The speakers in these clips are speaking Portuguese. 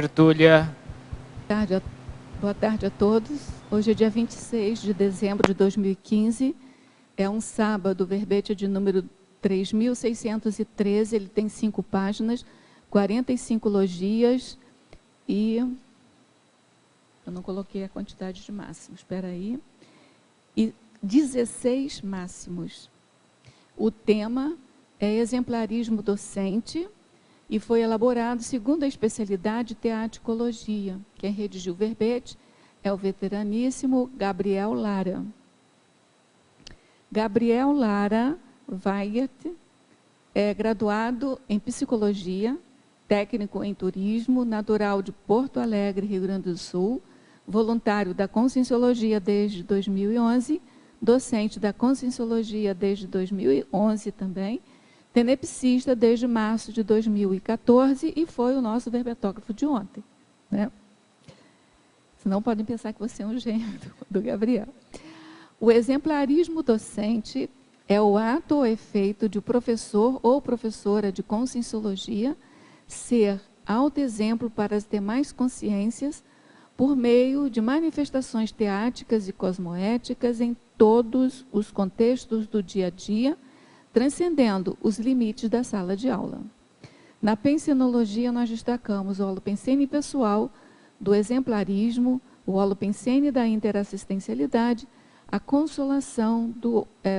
tertúlia. Boa tarde a todos. Hoje é dia 26 de dezembro de 2015. É um sábado, o verbete é de número 3.613, ele tem 5 páginas, 45 logias e... eu não coloquei a quantidade de máximos, espera aí. E 16 máximos. O tema é exemplarismo docente e foi elaborado segundo a especialidade teaticologia. Quem redigiu o verbete é o veteraníssimo Gabriel Lara. Gabriel Lara Weigert é graduado em psicologia, técnico em turismo, natural de Porto Alegre, Rio Grande do Sul, voluntário da Conscienciologia desde 2011, docente da Conscienciologia desde 2011 também, tenepsista desde março de 2014 e foi o nosso verbetógrafo de ontem, né? Senão podem pensar que você é um gênio do Gabriel. O exemplarismo docente é o ato ou efeito de o professor ou professora de Conscienciologia ser autoexemplo para as demais consciências por meio de manifestações teáticas e cosmoéticas em todos os contextos do dia a dia, transcendendo os limites da sala de aula. Na pensenologia, nós destacamos o holopensene pessoal, do exemplarismo, o holopensene da interassistencialidade, a consolação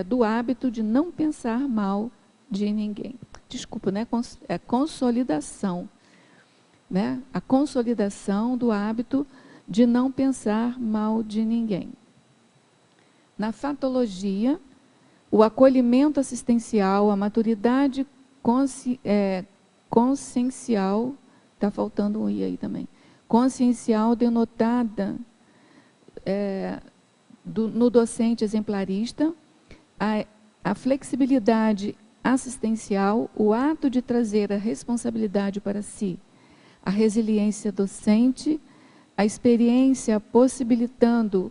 do hábito de não pensar mal de ninguém. Desculpa, né? É consolidação, né? A consolidação do hábito de não pensar mal de ninguém. Na fatologia, o acolhimento assistencial, a maturidade consciencial, está faltando um i aí também, consciencial denotada no docente exemplarista, a flexibilidade assistencial, o ato de trazer a responsabilidade para si, a resiliência docente, a experiência possibilitando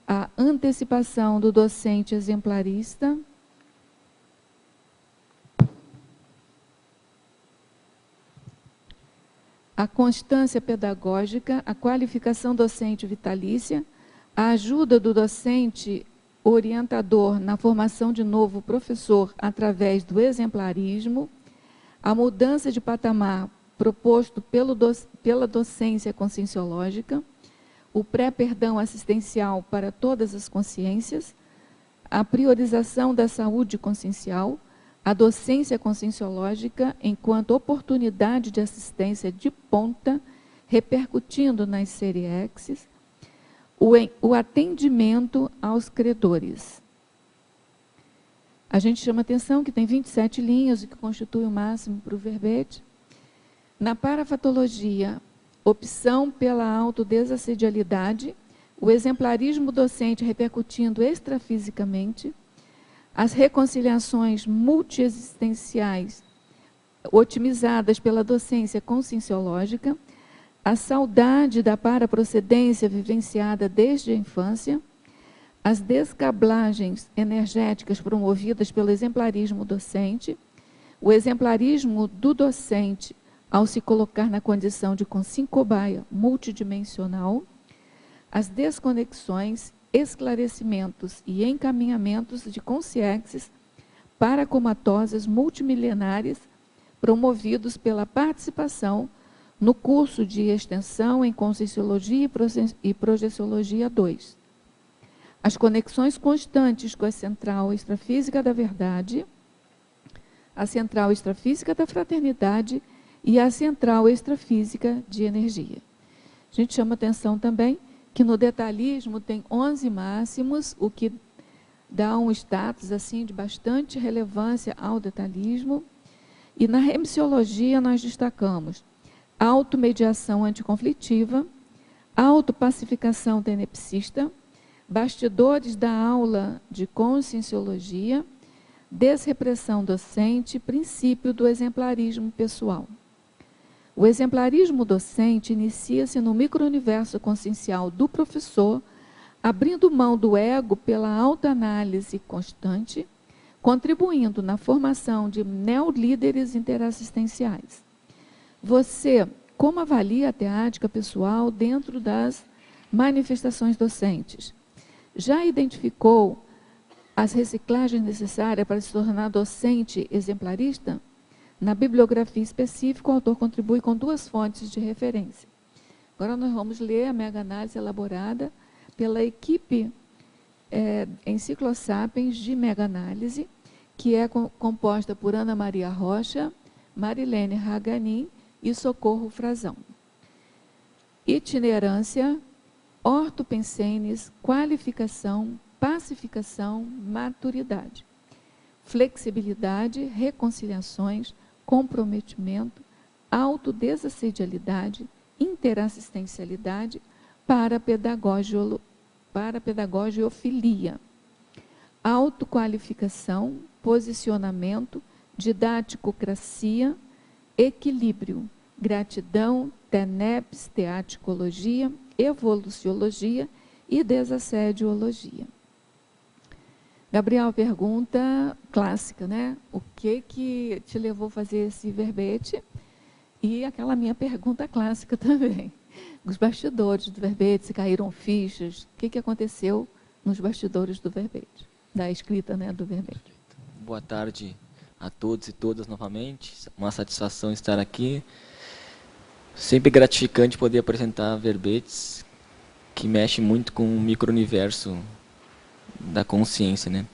a antecipação do docente exemplarista, a constância pedagógica, a qualificação docente vitalícia, a ajuda do docente orientador na formação de novo professor através do exemplarismo, a mudança de patamar proposto pela docência conscienciológica, o pré-perdão assistencial para todas as consciências, a priorização da saúde consciencial, a docência conscienciológica enquanto oportunidade de assistência de ponta, repercutindo nas seriexes, o atendimento aos credores. A gente chama atenção que tem 27 linhas, o que constitui o máximo para o verbete. Na parafatologia, opção pela autodesassedialidade, o exemplarismo docente repercutindo extrafisicamente, as reconciliações multiexistenciais otimizadas pela docência conscienciológica, a saudade da paraprocedência vivenciada desde a infância, as descablagens energéticas promovidas pelo exemplarismo docente, o exemplarismo do docente ao se colocar na condição de consim-cobaia multidimensional, as desconexões, esclarecimentos e encaminhamentos de consciências paracomatosas multimilenares promovidos pela participação no curso de extensão em Conscienciologia e Projeciologia 2. As conexões constantes com a central extrafísica da verdade, a central extrafísica da fraternidade e a central extrafísica de energia. A gente chama atenção também que no detalhismo tem 11 máximos, o que dá um status assim, de bastante relevância ao detalhismo. E na remissiologia nós destacamos automediação anticonflitiva, autopacificação tenepsista, bastidores da aula de conscienciologia, desrepressão docente, princípio do exemplarismo pessoal. O exemplarismo docente inicia-se no micro-universo consciencial do professor, abrindo mão do ego pela autoanálise constante, contribuindo na formação de neolíderes interassistenciais. Você, como avalia a teática pessoal dentro das manifestações docentes? Já identificou as reciclagens necessárias para se tornar docente exemplarista? Na bibliografia específica, o autor contribui com 2 fontes de referência. Agora nós vamos ler a mega-análise elaborada pela equipe Enciclosapiens de mega-análise, que é composta por Ana Maria Rocha, Marilene Raganin e Socorro Frazão. Itinerância, ortopensenes, qualificação, pacificação, maturidade, flexibilidade, reconciliações, comprometimento, autodesassedialidade, interassistencialidade, parapedagogiofilia, autoqualificação, posicionamento, didaticocracia, equilíbrio, gratidão, TENEPS, teaticologia, evoluciologia e desassediologia. Gabriel, pergunta clássica, né? O que te levou a fazer esse verbete? E aquela minha pergunta clássica também. Os bastidores do verbete, se caíram fichas, o que aconteceu nos bastidores do verbete, da escrita, né, do verbete? Boa tarde a todos e todas novamente. Uma satisfação estar aqui. Sempre gratificante poder apresentar verbetes que mexem muito com o micro-universo da consciência, né?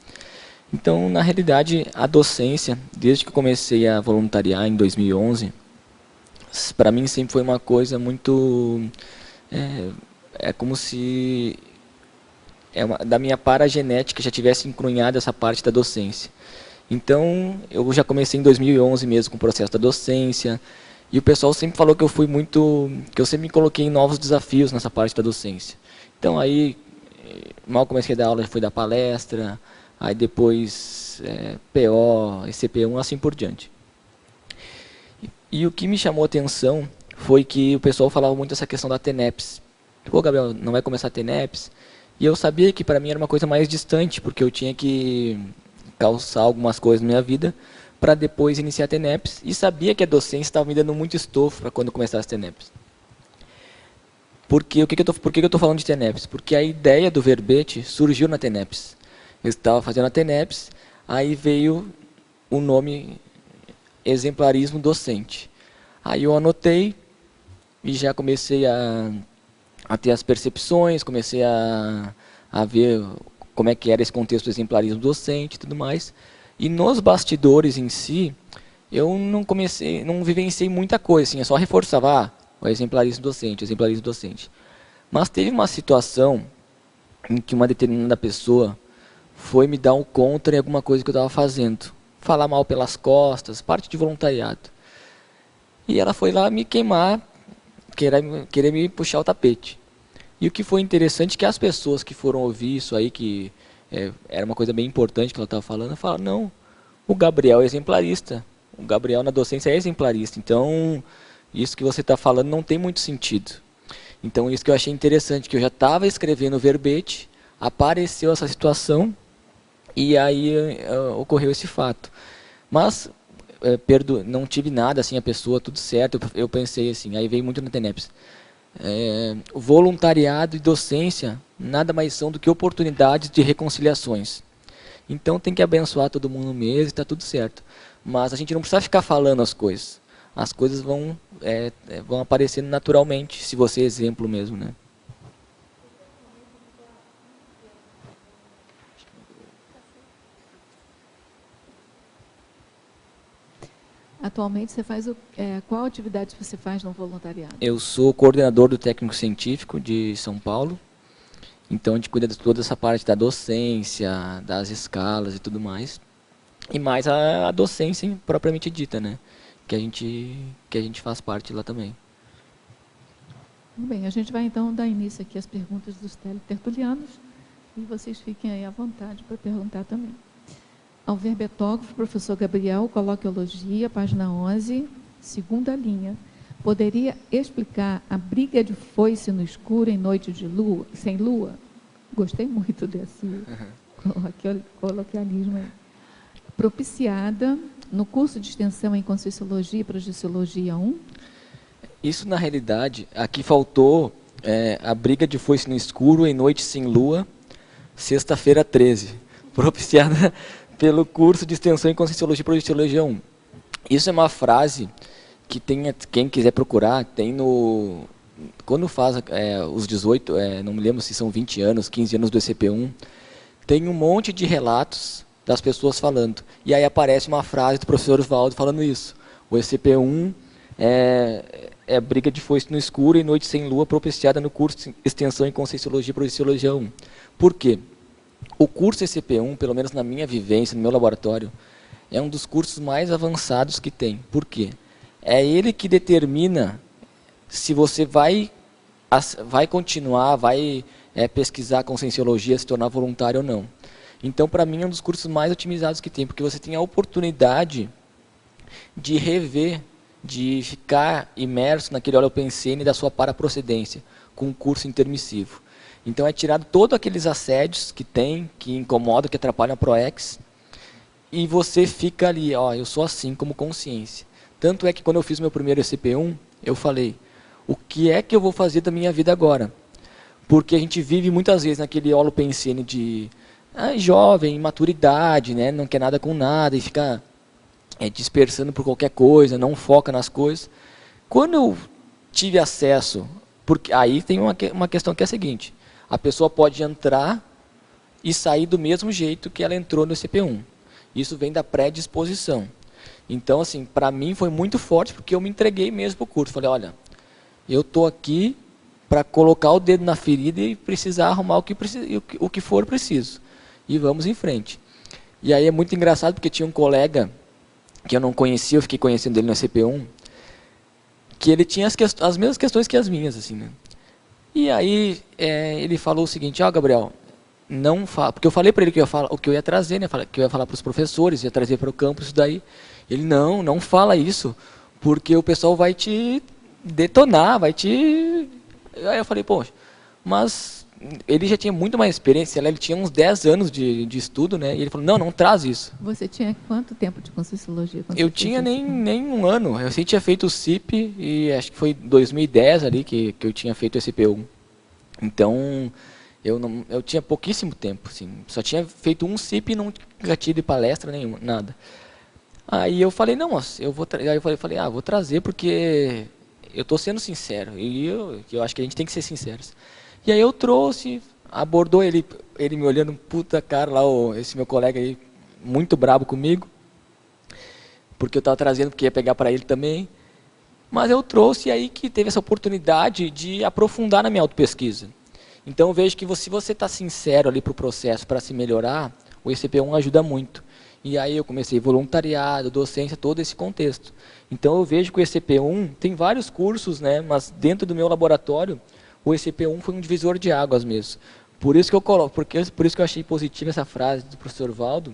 Então, na realidade, a docência, desde que eu comecei a voluntariar em 2011, para mim sempre foi uma coisa muito... É como se da minha paragenética já tivesse encrunhado essa parte da docência. Então, eu já comecei em 2011 mesmo com o processo da docência, e o pessoal sempre falou que eu que eu sempre me coloquei em novos desafios nessa parte da docência. Então, aí, mal comecei a dar aula, fui dar palestra, aí depois PO, ECP1, assim por diante. E o que me chamou a atenção foi que o pessoal falava muito dessa questão da TENEPS. Pô, Gabriel, não vai começar a TENEPS? E eu sabia que para mim era uma coisa mais distante, porque eu tinha que calçar algumas coisas na minha vida para depois iniciar a TENEPS, e sabia que a docência estava me dando muito estofo para quando começasse a TENEPS. Por que eu estou falando de TENEPS? Porque a ideia do verbete surgiu na TENEPS. Eu estava fazendo a TENEPS, aí veio o nome exemplarismo docente. Aí eu anotei e já comecei a ter as percepções, comecei a ver como é que era esse contexto do exemplarismo docente e tudo mais. E nos bastidores em si, eu não vivenciei muita coisa, assim, eu só reforçava o exemplarismo docente. Mas teve uma situação em que uma determinada pessoa foi me dar um contra em alguma coisa que eu estava fazendo. Falar mal pelas costas, parte de voluntariado. E ela foi lá me queimar, querer me puxar o tapete. E o que foi interessante é que as pessoas que foram ouvir isso aí, que era uma coisa bem importante que ela estava falando, falaram, não, o Gabriel é exemplarista. O Gabriel na docência é exemplarista. Então, isso que você está falando não tem muito sentido. Então, isso que eu achei interessante, que eu já estava escrevendo o verbete, apareceu essa situação, e aí ocorreu esse fato. Mas, não tive nada, assim, a pessoa, tudo certo, eu pensei assim, aí veio muito na TENEPS. Voluntariado e docência nada mais são do que oportunidades de reconciliações. Então tem que abençoar todo mundo mesmo e está tudo certo. Mas a gente não precisa ficar falando as coisas. As coisas vão aparecendo naturalmente, se você é exemplo mesmo, né? Atualmente você faz qual atividade você faz no voluntariado? Eu sou coordenador do técnico científico de São Paulo. Então a gente cuida de toda essa parte da docência, das escalas e tudo mais. E mais a docência propriamente dita, né? Que a gente faz parte lá também. Bem, a gente vai então dar início aqui às perguntas dos teletertulianos, e vocês fiquem aí à vontade para perguntar também. Ao verbetógrafo, professor Gabriel, coloquiologia, página 11, segunda linha. Poderia explicar a briga de foice no escuro em noite de lua, sem lua? Gostei muito desse coloquialismo aí. Propiciada no curso de extensão em Conscienciologia e Projeciologia 1? Isso, na realidade, aqui faltou a briga de foice no escuro em noite sem lua, sexta-feira 13, propiciada pelo curso de extensão em Conscienciologia e Projeciologia 1. Isso é uma frase que tem, quem quiser procurar, tem no... Quando faz os 18, não me lembro se são 20 anos, 15 anos do ECP1, tem um monte de relatos das pessoas falando. E aí aparece uma frase do professor Valdo falando isso. O ECP1 é briga de foice no escuro e noite sem lua propiciada no curso de extensão em Conscienciologia e Projeciologia 1. Por quê? O curso ECP1, pelo menos na minha vivência, no meu laboratório, é um dos cursos mais avançados que tem. Por quê? É ele que determina se você vai continuar, vai pesquisar Conscienciologia, se tornar voluntário ou não. Então, para mim, é um dos cursos mais otimizados que tem, porque você tem a oportunidade de rever, de ficar imerso naquele holopensene da sua paraprocedência, com um curso intermissivo. Então, é tirado todos aqueles assédios que tem, que incomodam, que atrapalham a ProEx, e você fica ali, ó, eu sou assim como consciência. Tanto é que quando eu fiz meu primeiro ECP1, eu falei, o que é que eu vou fazer da minha vida agora? Porque a gente vive muitas vezes naquele holopensene de jovem, imaturidade, né, não quer nada com nada e fica dispersando por qualquer coisa, não foca nas coisas. Quando eu tive acesso, porque aí tem uma questão que é a seguinte, a pessoa pode entrar e sair do mesmo jeito que ela entrou no ECP1. Isso vem da predisposição. Então, assim, para mim foi muito forte, porque eu me entreguei mesmo para o curso. Falei, olha, eu estou aqui para colocar o dedo na ferida e precisar arrumar o que for preciso. E vamos em frente. E aí é muito engraçado, porque tinha um colega que eu não conhecia, eu fiquei conhecendo ele no ECP1, que ele tinha as mesmas questões que as minhas, assim, né? E aí ele falou o seguinte, Gabriel, não fala, porque eu falei para ele que o que eu ia trazer, né, que eu ia falar para os professores, ia trazer para o campus isso daí. Ele, não fala isso, porque o pessoal vai te detonar, vai te... Aí eu falei, poxa, mas ele já tinha muito mais experiência, ele tinha uns 10 anos de estudo, né? E ele falou, não traz isso. Você tinha quanto tempo de Conscienciologia? Eu tinha nem um ano, eu tinha feito o CIP e acho que foi 2010 ali que eu tinha feito esse P1. Então, eu tinha pouquíssimo tempo, assim, só tinha feito um CIP e nunca tive palestra nenhuma, nada. Aí eu falei, não, vou trazer porque eu estou sendo sincero, e eu acho que a gente tem que ser sinceros. E aí eu trouxe, abordou ele me olhando, puta cara lá, esse meu colega aí, muito brabo comigo, porque eu estava trazendo, porque ia pegar para ele também. Mas eu trouxe aí que teve essa oportunidade de aprofundar na minha autopesquisa. Então eu vejo que se você está sincero ali para o processo, para se melhorar, o ECP1 ajuda muito. E aí eu comecei voluntariado, docência, todo esse contexto. Então eu vejo que o ECP1 tem vários cursos, né, mas dentro do meu laboratório, o ECP1 foi um divisor de águas mesmo. Por isso que eu coloco, por isso que eu achei positiva essa frase do professor Valdo,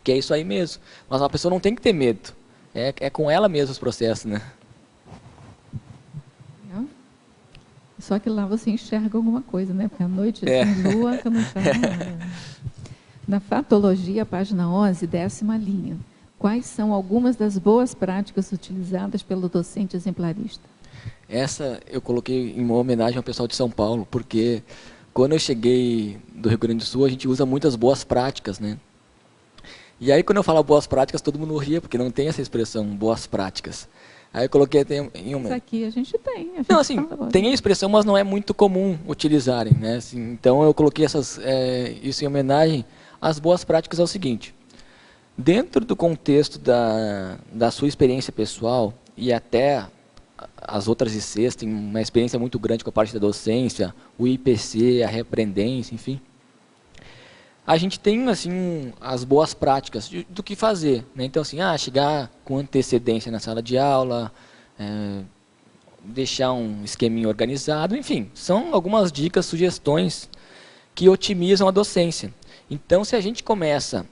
que é isso aí mesmo. Mas a pessoa não tem que ter medo. É com ela mesmo os processos, né? Só que lá você enxerga alguma coisa, né? Porque à noite, sem lua, você não enxerga nada. Na Fatologia, página 11, 10ª linha. Quais são algumas das boas práticas utilizadas pelo docente exemplarista? Essa eu coloquei em uma homenagem ao pessoal de São Paulo, porque quando eu cheguei do Rio Grande do Sul, a gente usa muitas boas práticas, né? E aí, quando eu falo boas práticas, todo mundo ria, porque não tem essa expressão, boas práticas. Aí eu coloquei em uma... Isso aqui a gente tem. Não, assim, tem a expressão, mas não é muito comum utilizarem, né? Assim, então, eu coloquei isso em homenagem às boas práticas. É o seguinte, dentro do contexto da sua experiência pessoal, e até as outras ICs têm uma experiência muito grande com a parte da docência, o IPC, a reaprendência, enfim... A gente tem, assim, as boas práticas do que fazer, né? Então, assim, chegar com antecedência na sala de aula, deixar um esqueminha organizado, enfim, são algumas dicas, sugestões que otimizam a docência. Então, se a gente começa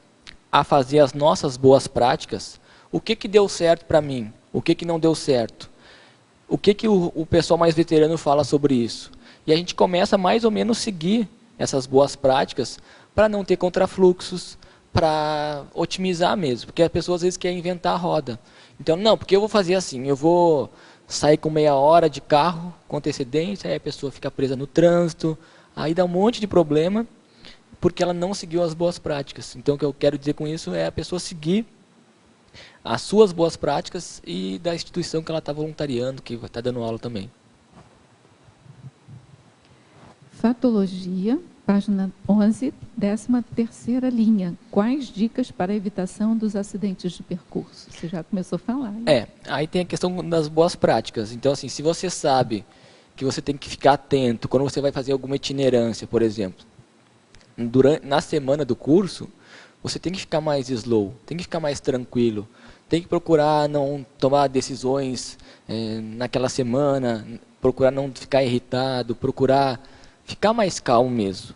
a fazer as nossas boas práticas, o que deu certo para mim? O que não deu certo? O que o pessoal mais veterano fala sobre isso? E a gente começa mais ou menos a seguir essas boas práticas para não ter contrafluxos, para otimizar mesmo. Porque a pessoa às vezes quer inventar a roda. Então, não, porque eu vou fazer assim, eu vou sai com meia hora de carro com antecedência, aí a pessoa fica presa no trânsito, aí dá um monte de problema, porque ela não seguiu as boas práticas. Então, o que eu quero dizer com isso é a pessoa seguir as suas boas práticas e da instituição que ela está voluntariando, que está dando aula também. Fatologia, página 11, 13ª linha. Quais dicas para a evitação dos acidentes de percurso? Você já começou a falar. Né? Aí tem a questão das boas práticas. Então, assim, se você sabe que você tem que ficar atento quando você vai fazer alguma itinerância, por exemplo, na semana do curso, você tem que ficar mais slow, tem que ficar mais tranquilo, tem que procurar não tomar decisões naquela semana, procurar não ficar irritado, procurar ficar mais calmo mesmo.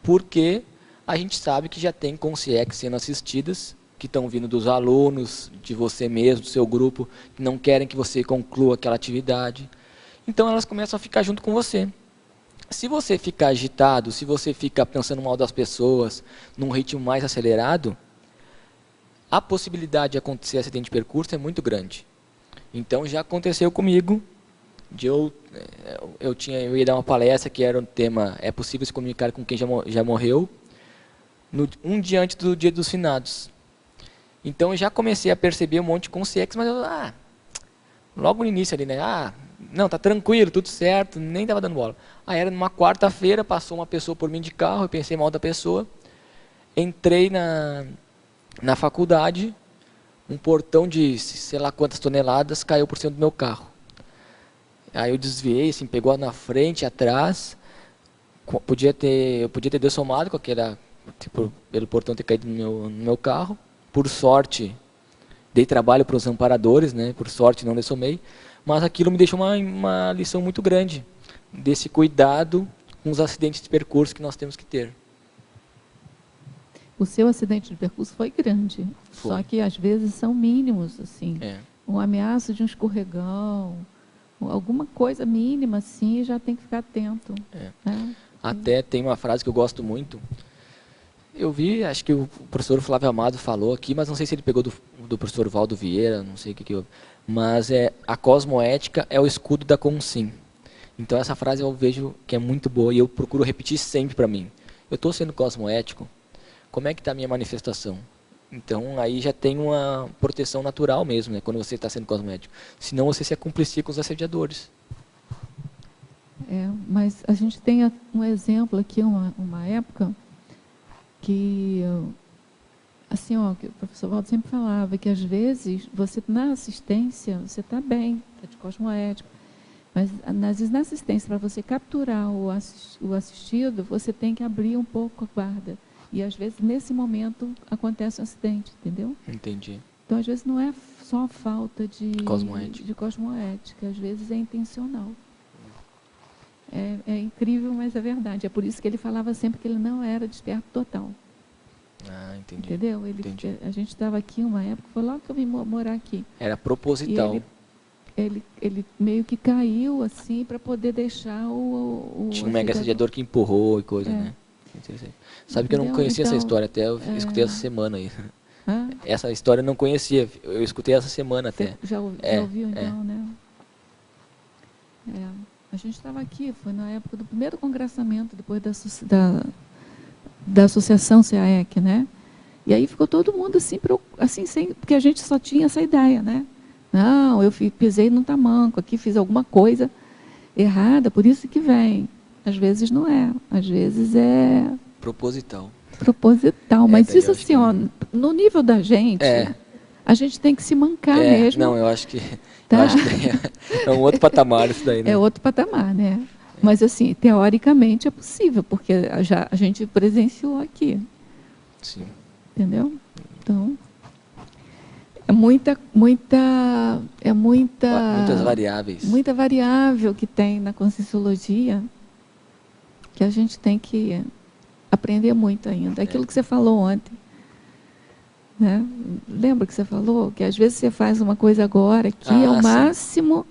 Porque a gente sabe que já tem consciências sendo assistidas, que estão vindo dos alunos, de você mesmo, do seu grupo, que não querem que você conclua aquela atividade. Então elas começam a ficar junto com você. Se você ficar agitado, se você ficar pensando mal das pessoas, num ritmo mais acelerado, a possibilidade de acontecer acidente de percurso é muito grande. Então já aconteceu comigo, eu ia dar uma palestra que era um tema, é possível se comunicar com quem já morreu, um dia antes do Dia dos Finados. Então eu já comecei a perceber um monte de consciências, mas logo no início ali, né? Não, tá tranquilo, tudo certo, nem estava dando bola. Aí era numa quarta-feira, passou uma pessoa por mim de carro, eu pensei mal da pessoa, entrei na faculdade, um portão de sei lá quantas toneladas caiu por cima do meu carro. Aí eu desviei, assim, pegou na frente, atrás, eu podia ter dessomado com aquela, pelo portão ter caído no meu carro. Por sorte, dei trabalho para os amparadores, né? Por sorte não dessomei. Mas aquilo me deixou uma lição muito grande, desse cuidado com os acidentes de percurso que nós temos que ter. O seu acidente de percurso foi grande, só que às vezes são mínimos, assim. Uma ameaça de um escorregão, alguma coisa mínima, assim, já tem que ficar atento. Né? Até tem uma frase que eu gosto muito. Eu vi, acho que o professor Flávio Amado falou aqui, mas não sei se ele pegou do professor Valdo Vieira, não sei o que houve. Mas a cosmoética é o escudo da Consim. Então essa frase eu vejo que é muito boa e eu procuro repetir sempre para mim. Eu estou sendo cosmoético, como é que está a minha manifestação? Então aí já tem uma proteção natural mesmo, né, quando você está sendo cosmoético. Senão você se acumplicia com os assediadores. Mas a gente tem um exemplo aqui, uma época que, assim, que o professor Valdo sempre falava, que às vezes você na assistência, você está bem, está de cosmoético, mas às vezes na assistência, para você capturar o assistido, você tem que abrir um pouco a guarda. E às vezes nesse momento acontece um acidente, entendeu? Entendi. Então às vezes não é só falta de cosmoética, às vezes é intencional. É incrível, mas é verdade. É por isso que ele falava sempre que ele não era desperto total. Entendi. Entendeu? Entendi. A gente estava aqui uma época, foi logo que eu vim morar aqui. Era proposital. Ele meio que caiu assim para poder deixar Tinha um mega assediador que empurrou e coisa, né? Sabe que eu não conhecia essa história, até eu escutei essa semana aí. Essa história eu não conhecia, eu escutei essa semana até. Já ouviu então, né? A gente estava aqui, foi na época do primeiro congressamento, depois da associação CAEC, né? E aí ficou todo mundo assim porque a gente só tinha essa ideia, né? Não, eu pisei no tamanco, aqui fiz alguma coisa errada, por isso que vem. Às vezes não é, às vezes é... Proposital, mas isso assim, no nível da gente, a gente tem que se mancar mesmo. Não, eu acho que, é um outro patamar isso daí, né? É outro patamar, né? Mas assim, teoricamente é possível, porque a gente presenciou aqui. Sim. Entendeu? Então, muitas variáveis. Muita variável que tem na Conscienciologia, que a gente tem que aprender muito ainda. Aquilo que você falou ontem. Né? Lembra que você falou? Que às vezes você faz uma coisa agora que é o máximo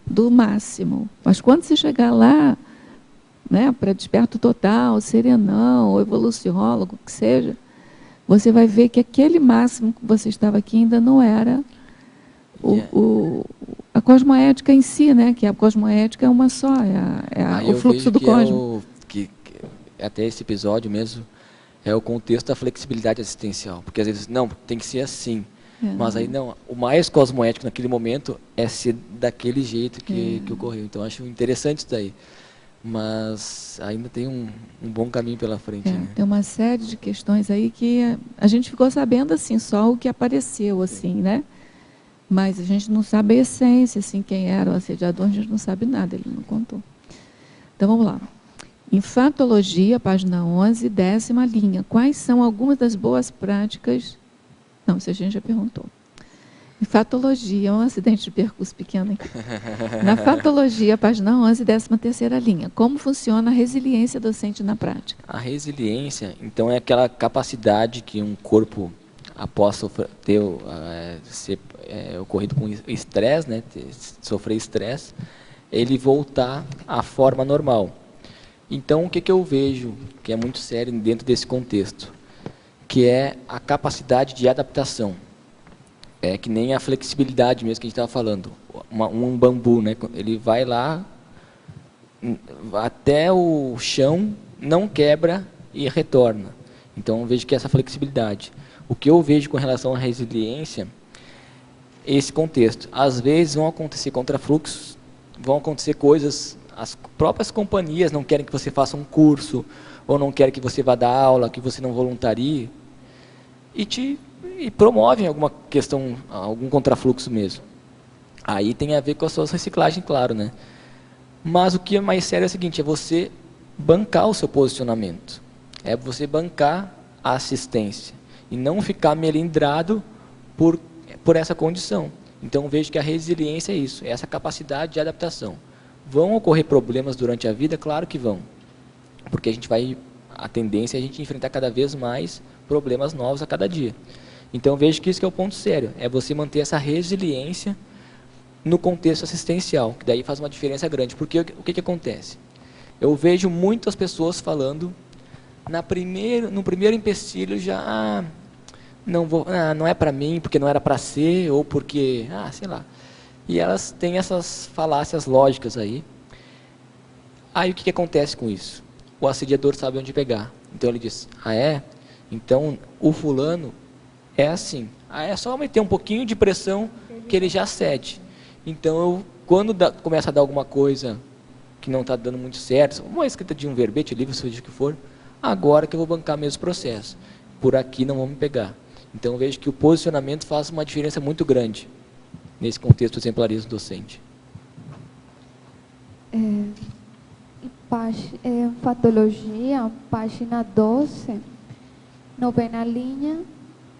do máximo. Mas quando você chegar lá, né, para desperto total, serenão, ou evoluciólogo, o que seja, você vai ver que aquele máximo que você estava aqui ainda não era a cosmoética em si, né? Que a cosmoética é uma só, o fluxo do cosmos. Que até esse episódio mesmo é o contexto da flexibilidade assistencial, porque às vezes não, tem que ser assim, mas aí não, o mais cosmoético naquele momento é ser daquele jeito que ocorreu. Então acho interessante isso daí, mas ainda tem um bom caminho pela frente. Né? Tem uma série de questões aí que a gente ficou sabendo assim só o que apareceu assim, né? Mas a gente não sabe a essência, assim, quem era o assediador, a gente não sabe nada, ele não contou. Então, vamos lá. Enfatologia, página 11, 10ª linha. Quais são algumas das boas práticas... Não, isso a gente já perguntou. Enfatologia, um acidente de percurso pequeno aqui. Na fatologia, página 11, 13ª linha. Como funciona a resiliência docente na prática? A resiliência, então, é aquela capacidade que um corpo... após ter ser ocorrido com estresse, né, sofrer estresse, ele voltar à forma normal. Então, o que eu vejo que é muito sério dentro desse contexto? Que é a capacidade de adaptação. É que nem a flexibilidade mesmo que a gente estava falando. Um bambu, né, ele vai lá até o chão, não quebra e retorna. Então, eu vejo que essa flexibilidade. O que eu vejo com relação à resiliência, esse contexto. Às vezes vão acontecer contrafluxos, vão acontecer coisas, as próprias companhias não querem que você faça um curso, ou não querem que você vá dar aula, que você não voluntarie, e promovem alguma questão, algum contrafluxo mesmo. Aí tem a ver com as suas reciclagens, claro, né? Mas o que é mais sério é o seguinte, é você bancar o seu posicionamento, é você bancar a assistência, e não ficar melindrado por essa condição. Então, vejo que a resiliência é isso, é essa capacidade de adaptação. Vão ocorrer problemas durante a vida? Claro que vão. Porque a tendência é a gente enfrentar cada vez mais problemas novos a cada dia. Então, vejo que isso que é o ponto sério, é você manter essa resiliência no contexto assistencial, que daí faz uma diferença grande. Porque o que acontece? Eu vejo muitas pessoas falando... no primeiro empecilho já não é para mim, porque não era para ser, ou porque, sei lá. E elas têm essas falácias lógicas aí. Aí o que acontece com isso? O assediador sabe onde pegar. Então ele diz, então o fulano é assim. É só meter um pouquinho de pressão que ele já cede. Então quando começa a dar alguma coisa que não está dando muito certo, uma escrita de um verbete, livro, seja o que for, agora que eu vou bancar mesmo processo. Por aqui não vão me pegar. Então, eu vejo que o posicionamento faz uma diferença muito grande nesse contexto do exemplarismo docente. Fatologia, página 12, 9ª linha,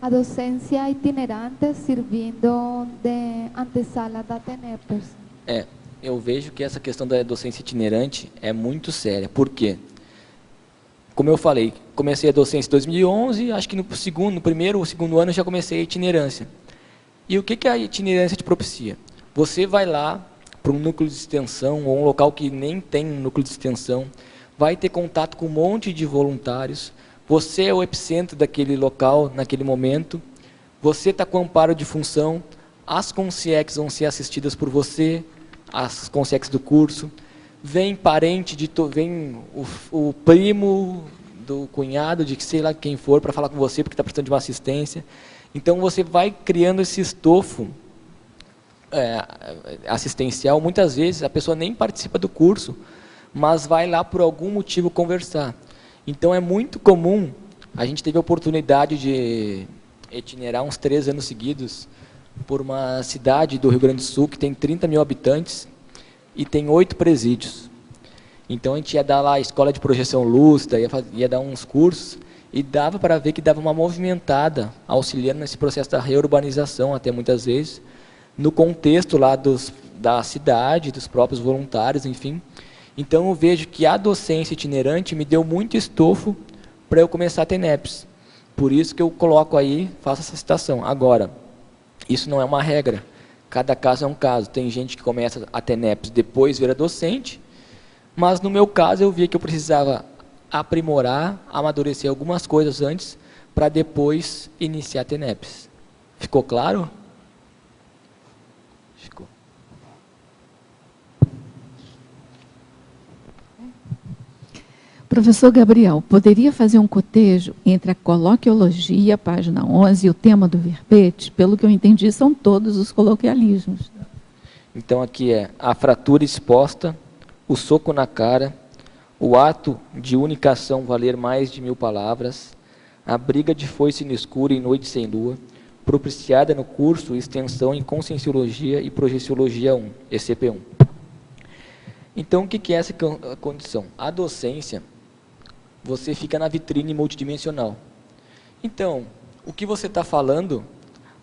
a docência itinerante servindo de antessala da TENEPES. Eu vejo que essa questão da docência itinerante é muito séria. Por quê? Como eu falei, comecei a docência em 2011, acho que no primeiro ou segundo ano já comecei a itinerância. E o que a itinerância te propicia? Você vai lá para um núcleo de extensão, ou um local que nem tem um núcleo de extensão, vai ter contato com um monte de voluntários, você é o epicentro daquele local, naquele momento, você está com amparo de função, as consciex vão ser assistidas por você, as consciex do curso, vem parente, vem o primo do cunhado, de sei lá quem for, para falar com você, porque está precisando de uma assistência. Então, você vai criando esse estofo assistencial. Muitas vezes, a pessoa nem participa do curso, mas vai lá por algum motivo conversar. Então, é muito comum, a gente teve a oportunidade de itinerar uns 3 anos seguidos por uma cidade do Rio Grande do Sul, que tem 30 mil habitantes, e tem 8 presídios. Então, a gente ia dar lá a escola de projeção lúcida, ia dar uns cursos, e dava para ver que dava uma movimentada, auxiliando nesse processo da reurbanização, até muitas vezes, no contexto lá da cidade, dos próprios voluntários, enfim. Então, eu vejo que a docência itinerante me deu muito estofo para eu começar a ter NEPs. Por isso que eu coloco aí, faço essa citação. Agora, isso não é uma regra. Cada caso é um caso. Tem gente que começa a ter NEPs depois vira docente, mas no meu caso eu vi que eu precisava aprimorar, amadurecer algumas coisas antes, para depois iniciar a ter NEPs. Ficou claro? Ficou. Professor Gabriel, poderia fazer um cotejo entre a coloquiologia, página 11, e o tema do verbete? Pelo que eu entendi, são todos os coloquialismos. Então aqui é a fratura exposta, o soco na cara, o ato de unicação valer mais de 1000 palavras, a briga de foice no escuro em noite sem lua, propiciada no curso Extensão em Conscienciologia e Projeciologia 1, ECP1. Então, o que é essa condição? A docência, você fica na vitrine multidimensional. Então, o que você está falando,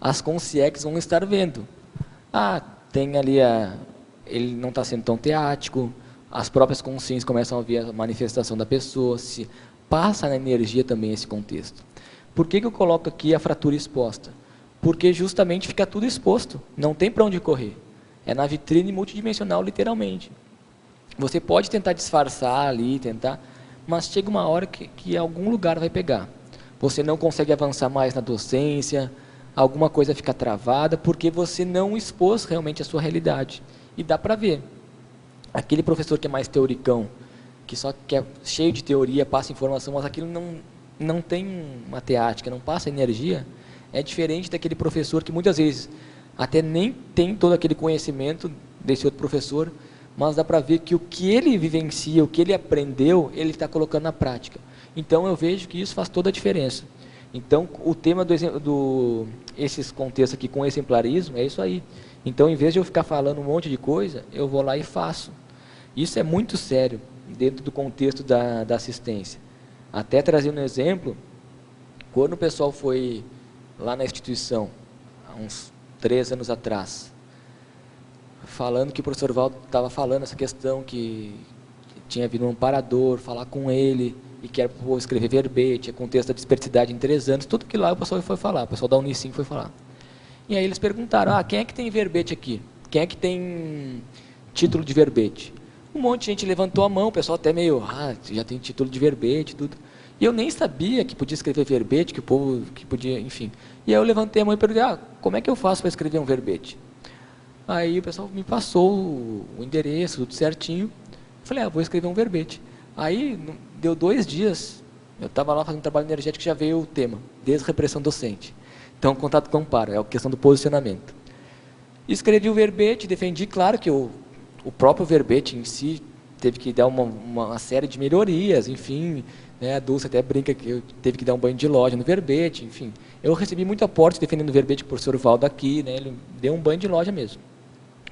as consciex vão estar vendo. Ah, tem ali, ele não está sendo tão teático, as próprias consciências começam a ver a manifestação da pessoa, se passa na energia também esse contexto. Por que eu coloco aqui a fratura exposta? Porque justamente fica tudo exposto, não tem para onde correr. É na vitrine multidimensional, literalmente. Você pode tentar disfarçar ali, mas chega uma hora que algum lugar vai pegar. Você não consegue avançar mais na docência, alguma coisa fica travada, porque você não expôs realmente a sua realidade. E dá para ver. Aquele professor que é mais teoricão, que só quer cheio de teoria, passa informação, mas aquilo não tem uma teática, não passa energia, é diferente daquele professor que muitas vezes até nem tem todo aquele conhecimento desse outro professor, mas dá para ver que o que ele vivencia, o que ele aprendeu, ele está colocando na prática. Então eu vejo que isso faz toda a diferença. Então o tema esses contextos aqui com exemplarismo é isso aí. Então em vez de eu ficar falando um monte de coisa, eu vou lá e faço. Isso é muito sério dentro do contexto da assistência. Até trazendo um exemplo, quando o pessoal foi lá na instituição, há uns 3 anos atrás, falando que o professor Valdo estava falando essa questão que tinha vindo um amparador, falar com ele, e que era para escrever verbete, contexto da dispersidade em 3 anos, tudo que lá o pessoal foi falar, o pessoal da Unicim foi falar. E aí eles perguntaram, quem é que tem verbete aqui? Quem é que tem título de verbete? Um monte de gente levantou a mão, o pessoal até meio, já tem título de verbete, tudo. E eu nem sabia que podia escrever verbete, que o povo que podia, enfim. E aí eu levantei a mão e perguntei, como é que eu faço para escrever um verbete? Aí o pessoal me passou o endereço, tudo certinho. Eu falei, vou escrever um verbete. Aí deu 2 dias, eu estava lá fazendo trabalho energético e já veio o tema, desrepressão docente. Então, contato com amparo, é a questão do posicionamento. Escrevi o verbete, defendi, claro que o próprio verbete em si teve que dar uma série de melhorias, enfim, né, a Dulce até brinca que eu teve que dar um banho de loja no verbete, enfim. Eu recebi muito aporte defendendo o verbete com o professor Valdo aqui, né, ele deu um banho de loja mesmo.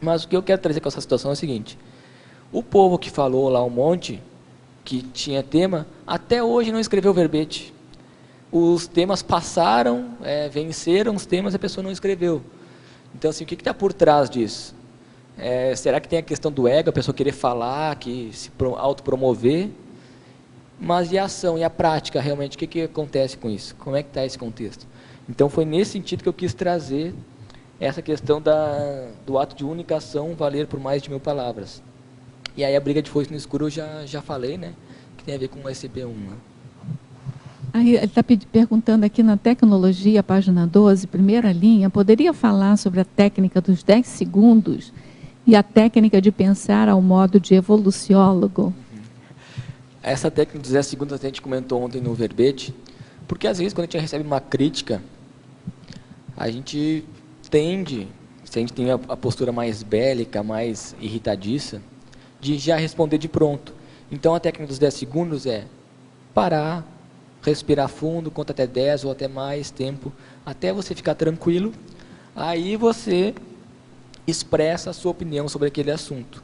Mas o que eu quero trazer com essa situação é o seguinte, o povo que falou lá um monte, que tinha tema, até hoje não escreveu verbete. Os temas passaram, venceram os temas e a pessoa não escreveu. Então, assim, o que está por trás disso? Será que tem a questão do ego, a pessoa querer falar, que se autopromover? Mas e a ação, e a prática, realmente, o que acontece com isso? Como é que está esse contexto? Então, foi nesse sentido que eu quis trazer essa questão do ato de unicação valer por mais de 1000 palavras. E aí a briga de foice no escuro eu já falei, né? Que tem a ver com o ECP1. Né? Aí ele está perguntando aqui na tecnologia, página 12, primeira linha, poderia falar sobre a técnica dos 10 segundos e a técnica de pensar ao modo de evoluciólogo? Essa técnica dos 10 segundos a gente comentou ontem no verbete, porque às vezes quando a gente recebe uma crítica, a gente tende, se a gente tem a postura mais bélica, mais irritadiça, de já responder de pronto. Então a técnica dos 10 segundos é parar, respirar fundo, conta até 10 ou até mais tempo, até você ficar tranquilo, aí você expressa a sua opinião sobre aquele assunto.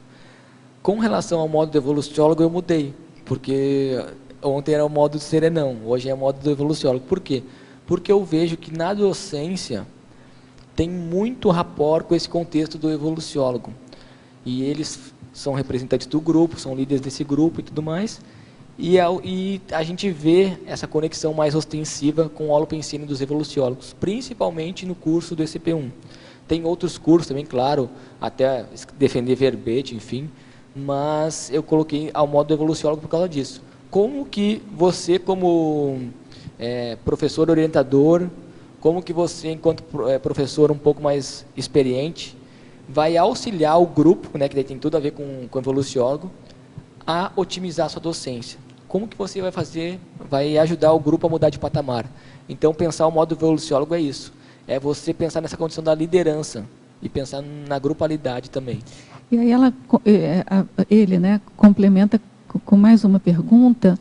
Com relação ao modo do evoluciólogo, eu mudei, porque ontem era o modo do serenão, hoje é o modo do evoluciólogo. Por quê? Porque eu vejo que na docência tem muito rapport com esse contexto do evoluciólogo. E eles são representantes do grupo, são líderes desse grupo e tudo mais, e a gente vê essa conexão mais ostensiva com o holopensene dos evoluciólogos, principalmente no curso do ECP1. Tem outros cursos também, claro, até defender verbete, enfim, mas eu coloquei ao modo do evoluciólogo por causa disso. Como que você, como professor orientador, como que você, enquanto professor um pouco mais experiente, vai auxiliar o grupo, né, que daí tem tudo a ver com o evoluciólogo, a otimizar a sua docência. como que você vai fazer, vai ajudar o grupo a mudar de patamar. Então, pensar o modo evoluciólogo é isso. É você pensar nessa condição da liderança e pensar na grupalidade também. E aí ele, né, complementa com mais uma pergunta.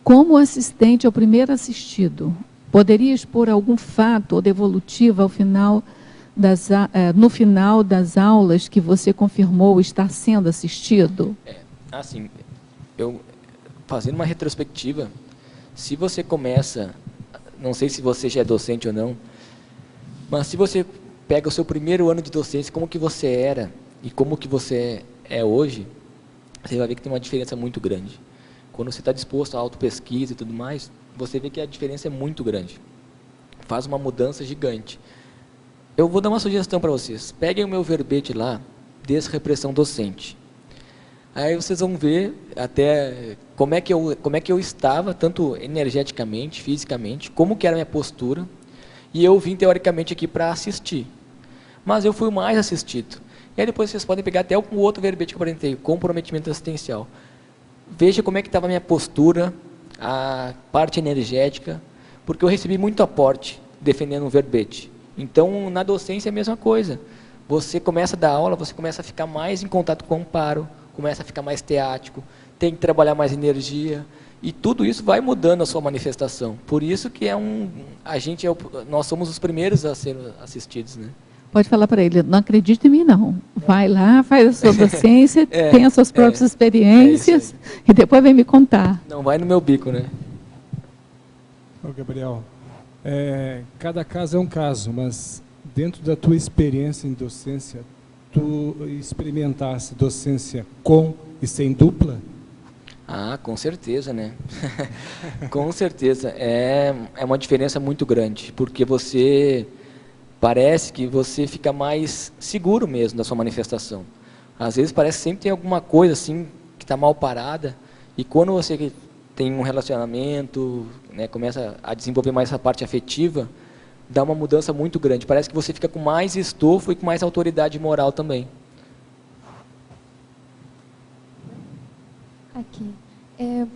Como assistente ao primeiro assistido, poderia expor algum fato ou devolutiva no final das aulas que você confirmou estar sendo assistido? Assim, fazendo uma retrospectiva, se você começa, não sei se você já é docente ou não, mas se você pega o seu primeiro ano de docência, como que você era e como que você é hoje, você vai ver que tem uma diferença muito grande. Quando você está disposto à autopesquisa e tudo mais, você vê que a diferença é muito grande. Faz uma mudança gigante. Eu vou dar uma sugestão para vocês. Peguem o meu verbete lá, desrepressão docente. Aí vocês vão ver até como é que eu estava, tanto energeticamente, fisicamente, como que era a minha postura. E eu vim, teoricamente, aqui para assistir. Mas eu fui o mais assistido. E aí depois vocês podem pegar até o outro verbete que eu apresentei, comprometimento assistencial. Veja como é que estava a minha postura, a parte energética, porque eu recebi muito aporte defendendo um verbete. Então, na docência é a mesma coisa. Você começa a dar aula, você começa a ficar mais em contato com o amparo, começa a ficar mais teático, tem que trabalhar mais energia, e tudo isso vai mudando a sua manifestação. Por isso que nós somos os primeiros a ser assistidos, né? Pode falar para ele, não acredite em mim não. Vai lá, faz a sua docência, tem as suas próprias experiências e depois vem me contar. Não vai no meu bico, né? Ô, Gabriel, cada caso é um caso, mas dentro da tua experiência em docência, tu experimentasse docência com e sem dupla? Ah, com certeza, né? Com certeza. É uma diferença muito grande, porque parece que você fica mais seguro mesmo da sua manifestação. Às vezes parece que sempre tem alguma coisa assim que está mal parada, e quando você tem um relacionamento, né, começa a desenvolver mais essa parte afetiva, dá uma mudança muito grande. Parece que você fica com mais estofo e com mais autoridade moral também. Aqui.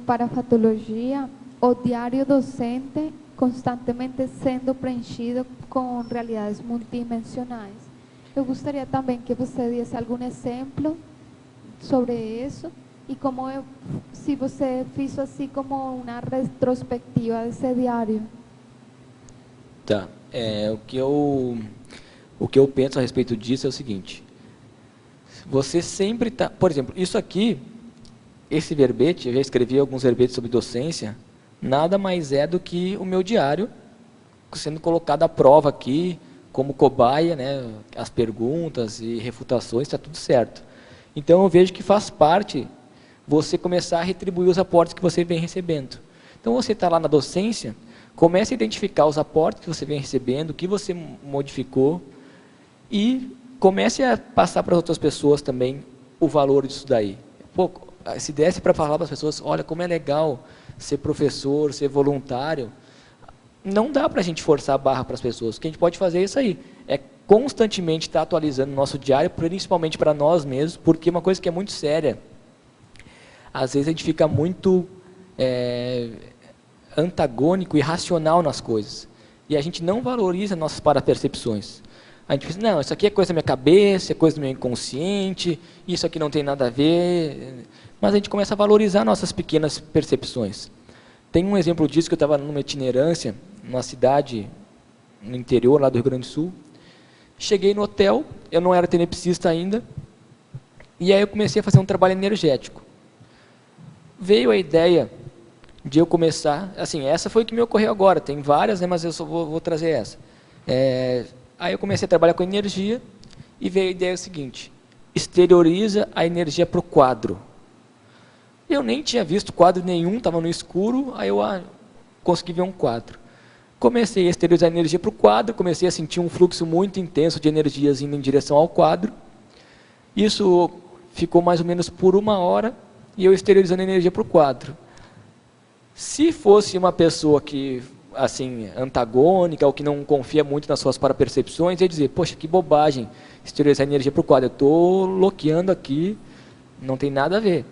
Para a patologia, o diário docente constantemente sendo preenchido com realidades multidimensionais. Eu gostaria também que você desse algum exemplo sobre isso e se você fez assim como uma retrospectiva desse diário. Tá. O que eu penso a respeito disso é o seguinte. Você sempre está... Por exemplo, isso aqui, esse verbete, eu já escrevi alguns verbetes sobre docência, nada mais é do que o meu diário sendo colocado à prova aqui, como cobaia, né, as perguntas e refutações, está tudo certo. Então, eu vejo que faz parte você começar a retribuir os aportes que você vem recebendo. Então, você está lá na docência, comece a identificar os aportes que você vem recebendo, o que você modificou, e comece a passar para as outras pessoas também o valor disso daí. Pô, se desse para falar para as pessoas, olha como é legal ser professor, ser voluntário, não dá para a gente forçar a barra para as pessoas. O que a gente pode fazer é isso aí, é constantemente estar atualizando o nosso diário, principalmente para nós mesmos, porque uma coisa que é muito séria, às vezes a gente fica muito antagônico e irracional nas coisas, e a gente não valoriza nossas parapercepções. A gente pensa, não, isso aqui é coisa da minha cabeça, é coisa do meu inconsciente, isso aqui não tem nada a ver, mas a gente começa a valorizar nossas pequenas percepções. Tem um exemplo disso que eu estava numa itinerância, numa cidade no interior, lá do Rio Grande do Sul. Cheguei no hotel, eu não era tenepsista ainda, e aí eu comecei a fazer um trabalho energético. Veio a ideia de eu começar, assim, essa foi o que me ocorreu agora, tem várias, né, mas eu só vou trazer essa. Aí eu comecei a trabalhar com energia, e veio a ideia seguinte, exterioriza a energia para o quadro. Eu nem tinha visto quadro nenhum, estava no escuro, aí eu consegui ver um quadro. Comecei a exteriorizar a energia para o quadro, comecei a sentir um fluxo muito intenso de energias indo em direção ao quadro. Isso ficou mais ou menos por 1 hora, e eu exteriorizando a energia para o quadro. Se fosse uma pessoa que, assim, antagônica, ou que não confia muito nas suas parapercepções, ia dizer, poxa, que bobagem, exteriorizar a energia para o quadro, eu estou bloqueando aqui, não tem nada a ver.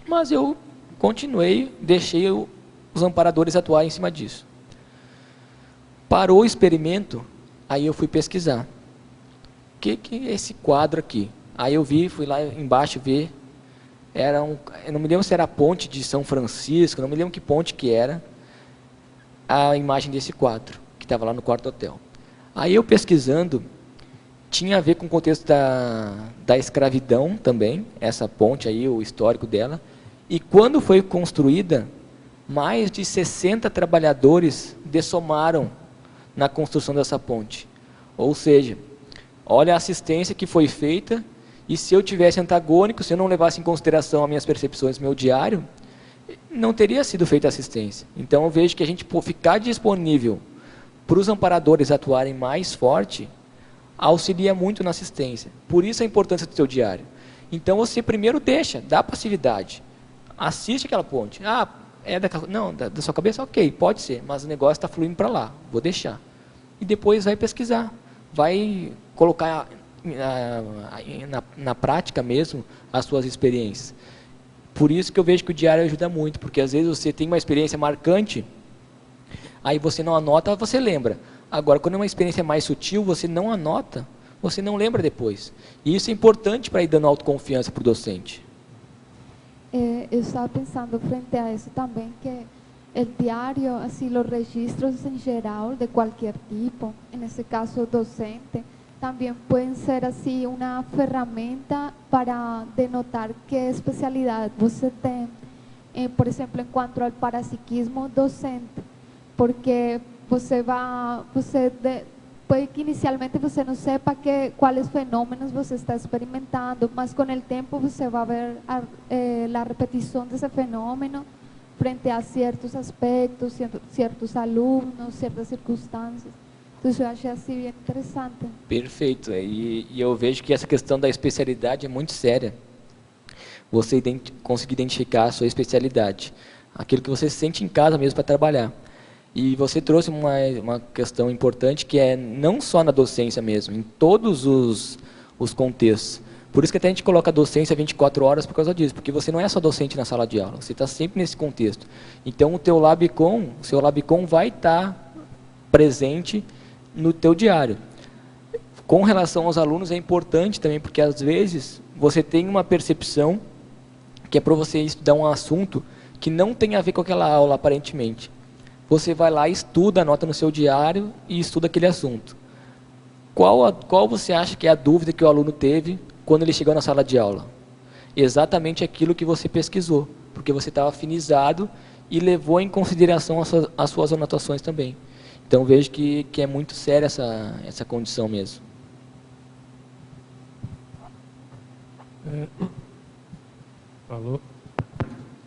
Mas eu continuei, deixei os amparadores atuarem em cima disso. Parou o experimento, aí eu fui pesquisar. O que é esse quadro aqui? Aí eu vi, fui lá embaixo ver, eu não me lembro se era a ponte de São Francisco, não me lembro que ponte que era, a imagem desse quadro, que estava lá no quarto hotel. Aí eu pesquisando, tinha a ver com o contexto da escravidão também, essa ponte aí, o histórico dela, e quando foi construída, mais de 60 trabalhadores dessomaram na construção dessa ponte. Ou seja, olha a assistência que foi feita, e se eu tivesse antagônico, se eu não levasse em consideração as minhas percepções, meu diário, não teria sido feita assistência. Então eu vejo que a gente ficar disponível para os amparadores atuarem mais forte, auxilia muito na assistência. Por isso a importância do seu diário. Então você primeiro dá passividade. Assiste aquela ponte. Ah, é da sua cabeça? Ok, pode ser, mas o negócio está fluindo para lá, vou deixar. E depois vai pesquisar, vai colocar na prática mesmo as suas experiências. Por isso que eu vejo que o diário ajuda muito, porque às vezes você tem uma experiência marcante, aí você não anota, você lembra. Agora, quando é uma experiência mais sutil, você não anota, você não lembra depois. E isso é importante para ir dando autoconfiança para o docente. Eu estaba pensando frente a eso también, que el diario, así los registros en general de cualquier tipo, en este caso docente, también pueden ser así una ferramenta para denotar qué especialidad você tem, por exemplo, en cuanto al parapsiquismo docente, porque puede que inicialmente você não sepa quais fenômenos você está experimentando, mas com o tempo você vai ver a repetição desse fenômeno frente a certos aspectos, certos alunos, certas circunstâncias. Então eu achei assim bem interessante. Perfeito. E eu vejo que essa questão da especialidade é muito séria. Você conseguir identificar a sua especialidade, aquilo que você sente em casa mesmo para trabalhar. E você trouxe uma questão importante, que é não só na docência mesmo, em todos os contextos. Por isso que até a gente coloca a docência 24 horas por causa disso, porque você não é só docente na sala de aula, você está sempre nesse contexto. Então o seu Labcom vai estar presente no teu diário. Com relação aos alunos é importante também, porque às vezes você tem uma percepção que é para você estudar um assunto que não tem a ver com aquela aula aparentemente. Você vai lá, estuda, anota no seu diário e estuda aquele assunto. Qual você acha que é a dúvida que o aluno teve quando ele chegou na sala de aula? Exatamente aquilo que você pesquisou, porque você estava afinizado e levou em consideração as suas anotações também. Então vejo que é muito séria essa condição mesmo.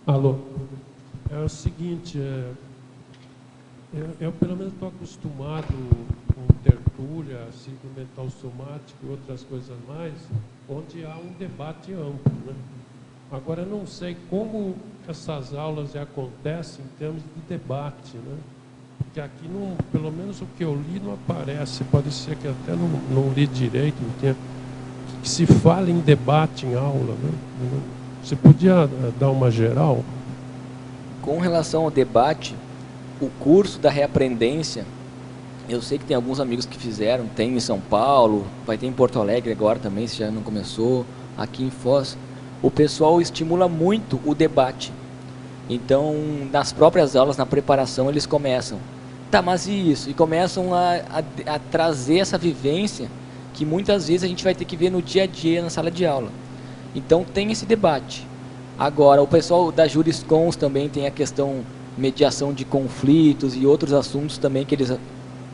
Alô? É o seguinte, eu pelo menos estou acostumado com tertúlia, ciclo mental somático e outras coisas mais, onde há um debate amplo, né? Agora, eu não sei como essas aulas acontecem em termos de debate, né? Porque aqui, pelo menos o que eu li, não aparece, pode ser que até não li direito, não tinha, que se fala em debate em aula, né? Você podia dar uma geral? Com relação ao debate, o curso da reaprendência, eu sei que tem alguns amigos que fizeram, tem em São Paulo, vai ter em Porto Alegre agora também, se já não começou, aqui em Foz. O pessoal estimula muito o debate. Então, nas próprias aulas, na preparação, eles começam, tá, mas e isso? E começam a trazer essa vivência que muitas vezes a gente vai ter que ver no dia a dia na sala de aula. Então, tem esse debate. Agora, o pessoal da Juriscons também tem a questão mediação de conflitos e outros assuntos também que eles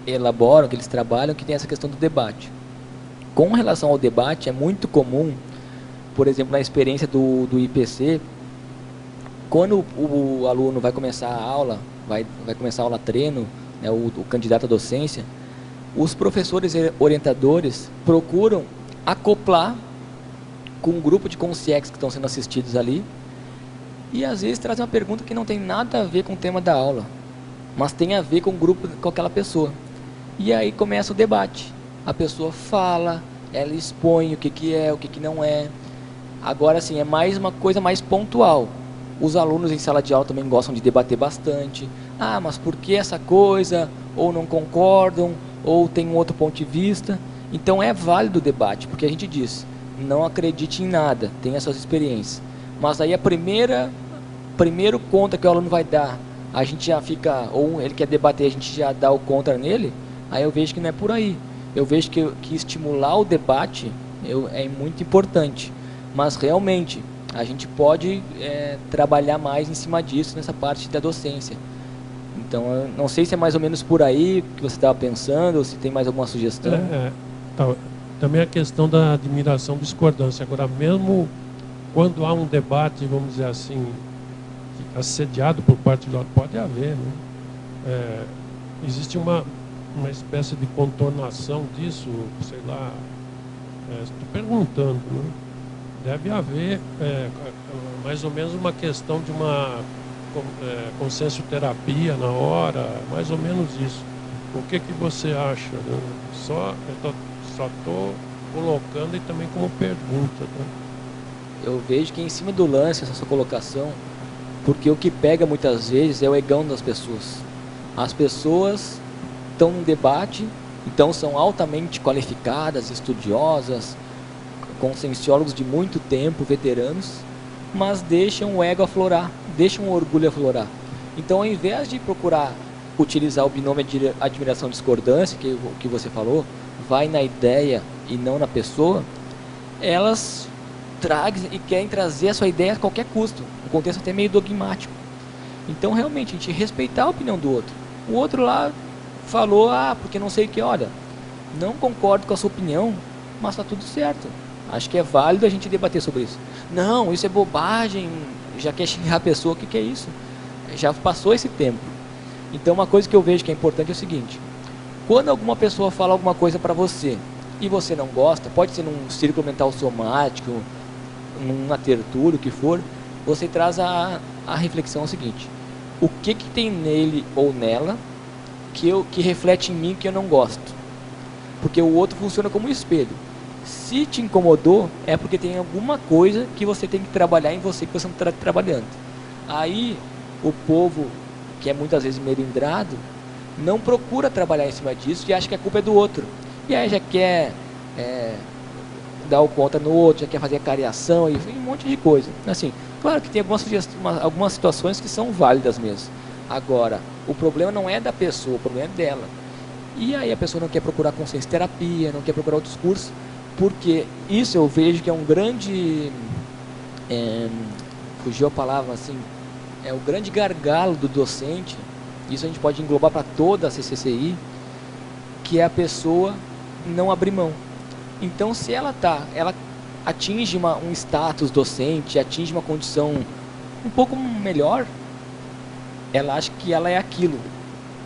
elaboram, que eles trabalham, que tem essa questão do debate. Com relação ao debate, é muito comum, por exemplo, na experiência do IPC, quando o aluno vai começar a aula, vai começar a aula treino, né, o candidato à docência, os professores orientadores procuram acoplar com um grupo de consciex que estão sendo assistidos ali, e às vezes traz uma pergunta que não tem nada a ver com o tema da aula, mas tem a ver com o grupo, com aquela pessoa. E aí começa o debate. A pessoa fala, ela expõe o que é, o que não é. Agora, assim, é mais uma coisa mais pontual. Os alunos em sala de aula também gostam de debater bastante. Ah, mas por que essa coisa? Ou não concordam, ou tem um outro ponto de vista. Então é válido o debate, porque a gente diz, não acredite em nada, tenha suas experiências. Mas aí primeiro contra que o aluno vai dar, a gente já fica, ou ele quer debater, a gente já dá o contra nele, aí eu vejo que não é por aí. Eu vejo que estimular o debate é muito importante. Mas realmente, a gente pode trabalhar mais em cima disso, nessa parte da docência. Então, eu não sei se é mais ou menos por aí que você estava pensando, ou se tem mais alguma sugestão. Também a questão da admiração, discordância. Agora, mesmo quando há um debate, vamos dizer assim, assediado por parte do outro, pode haver, né? Existe uma espécie de contornação disso, sei lá, estou perguntando, né? Deve haver mais ou menos uma questão de uma consciencioterapia na hora, mais ou menos isso. O que você acha? Né? Só estou colocando e também como pergunta. Né? Eu vejo que em cima do lance, essa sua colocação, porque o que pega muitas vezes é o egão das pessoas. As pessoas estão num debate, então são altamente qualificadas, estudiosas, conscienciólogos de muito tempo, veteranos, mas deixam o ego aflorar, deixam o orgulho aflorar. Então, ao invés de procurar utilizar o binômio de admiração e discordância, que você falou, vai na ideia e não na pessoa, elas trazem e querem trazer a sua ideia a qualquer custo, um contexto até meio dogmático. Então, realmente, a gente respeitar a opinião do outro. O outro lá falou, porque não sei o que, olha, não concordo com a sua opinião, mas está tudo certo. Acho que é válido a gente debater sobre isso. Não, isso é bobagem, já quer xingar a pessoa, o que é isso? Já passou esse tempo. Então, uma coisa que eu vejo que é importante é o seguinte, quando alguma pessoa fala alguma coisa para você e você não gosta, pode ser num círculo mental somático, numa tertúlia, o que for, você traz a reflexão seguinte, o que tem nele ou nela que reflete em mim que eu não gosto? Porque o outro funciona como um espelho. Se te incomodou, é porque tem alguma coisa que você tem que trabalhar em você que você não está trabalhando. Aí, o povo, que é muitas vezes melindrado, não procura trabalhar em cima disso e acha que a culpa é do outro. E aí já quer dar o contra no outro, já quer fazer a cariação e um monte de coisa. Assim, claro que tem algumas situações que são válidas mesmo. Agora, o problema não é da pessoa, o problema é dela. E aí a pessoa não quer procurar consciência terapia, não quer procurar outros cursos, porque isso eu vejo que é um grande, fugiu a palavra assim, é o grande gargalo do docente, isso a gente pode englobar para toda a CCCI, que é a pessoa não abrir mão. Então se ela atinge um status docente, atinge uma condição um pouco melhor, ela acha que ela é aquilo.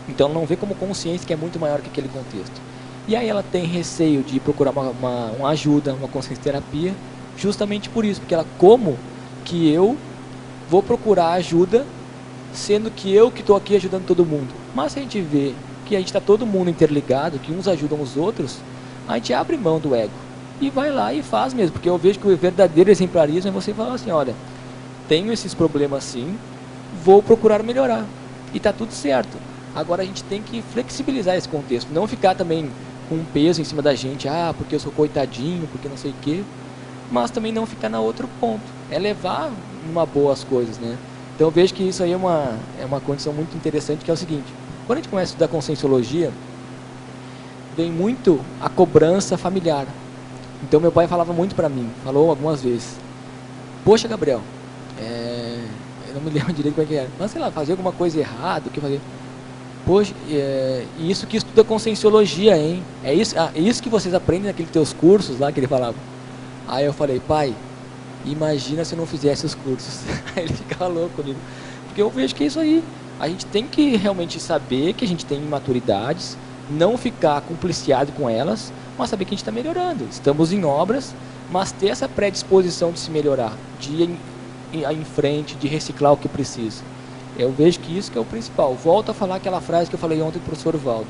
Então ela não vê como consciência que é muito maior que aquele contexto. E aí ela tem receio de procurar uma ajuda, uma consciência terapia, justamente por isso, porque ela, como que eu vou procurar ajuda, sendo que eu que estou aqui ajudando todo mundo? Mas se a gente vê que a gente está todo mundo interligado, que uns ajudam os outros, a gente abre mão do ego e vai lá e faz mesmo, porque eu vejo que o verdadeiro exemplarismo é você falar assim, olha, tenho esses problemas sim, vou procurar melhorar, e está tudo certo. Agora a gente tem que flexibilizar esse contexto, não ficar também com um peso em cima da gente, porque eu sou coitadinho, porque não sei o quê, mas também não ficar na outro ponto, é levar numa boa as coisas, né? Então eu vejo que isso aí é uma condição muito interessante, que é o seguinte, quando a gente começa a estudar conscienciologia, vem muito a cobrança familiar. Então meu pai falava muito para mim, falou algumas vezes, poxa Gabriel, eu não me lembro direito como é que era, mas sei lá, fazer alguma coisa errada, o que fazer? Poxa, isso que estuda conscienciologia, hein? É isso que vocês aprendem naqueles teus cursos lá que ele falava. Aí eu falei, pai, imagina se eu não fizesse os cursos. Aí ele ficava louco comigo. Porque eu vejo que é isso aí. A gente tem que realmente saber que a gente tem imaturidades, não ficar compliciado com elas, mas saber que a gente está melhorando. Estamos em obras, mas ter essa predisposição de se melhorar, de ir em frente, de reciclar o que precisa. Eu vejo que isso que é o principal. Volto a falar aquela frase que eu falei ontem para o professor Valdo,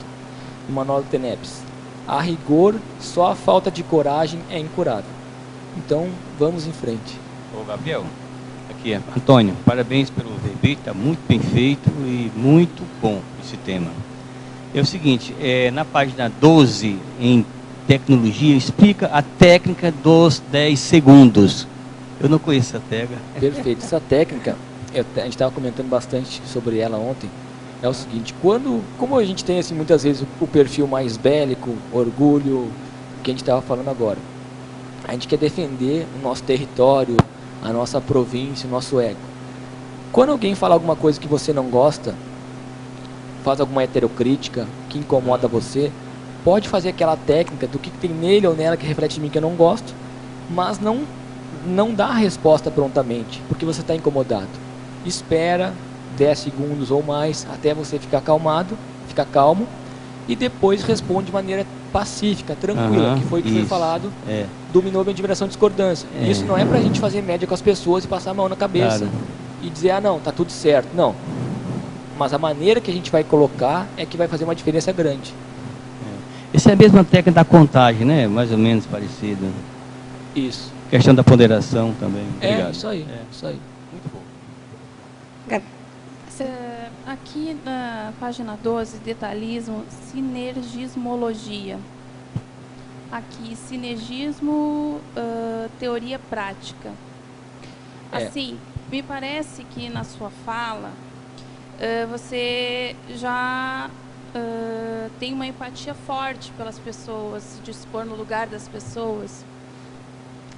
no Manual do TENEPS. A rigor, só a falta de coragem é incurável. Então, vamos em frente. Ô Gabriel, Aqui, Antônio, parabéns pelo verbete, está muito bem feito e muito bom esse tema. É o seguinte, na página 12, em tecnologia, explica a técnica dos 10 segundos. Eu não conheço essa técnica. Perfeito. Essa técnica, a gente estava comentando bastante sobre ela ontem, é o seguinte, como a gente tem assim, muitas vezes o perfil mais bélico, orgulho, que a gente estava falando agora, a gente quer defender o nosso território, a nossa província, o nosso ego. Quando alguém fala alguma coisa que você não gosta, faz alguma heterocrítica que incomoda você, pode fazer aquela técnica do que tem nele ou nela que reflete em mim que eu não gosto, mas não dá a resposta prontamente, porque você está incomodado. Espera 10 segundos ou mais até você ficar acalmado, ficar calmo, e depois responde de maneira pacífica, tranquila, que foi falado, dominou a admiração e discordância. Isso não é pra gente fazer média com as pessoas e passar a mão na cabeça e dizer, não, tá tudo certo. Não. Mas a maneira que a gente vai colocar é que vai fazer uma diferença grande. Essa é a mesma técnica da contagem, né? Mais ou menos parecida. Isso. Questão da ponderação também. Obrigado. Isso aí. Isso aí. Muito bom. Aqui na página 12, detalhismo, sinergismologia. Aqui, sinergismo, teoria prática. Assim, me parece que na sua fala, você já tem uma empatia forte pelas pessoas, se dispor no lugar das pessoas.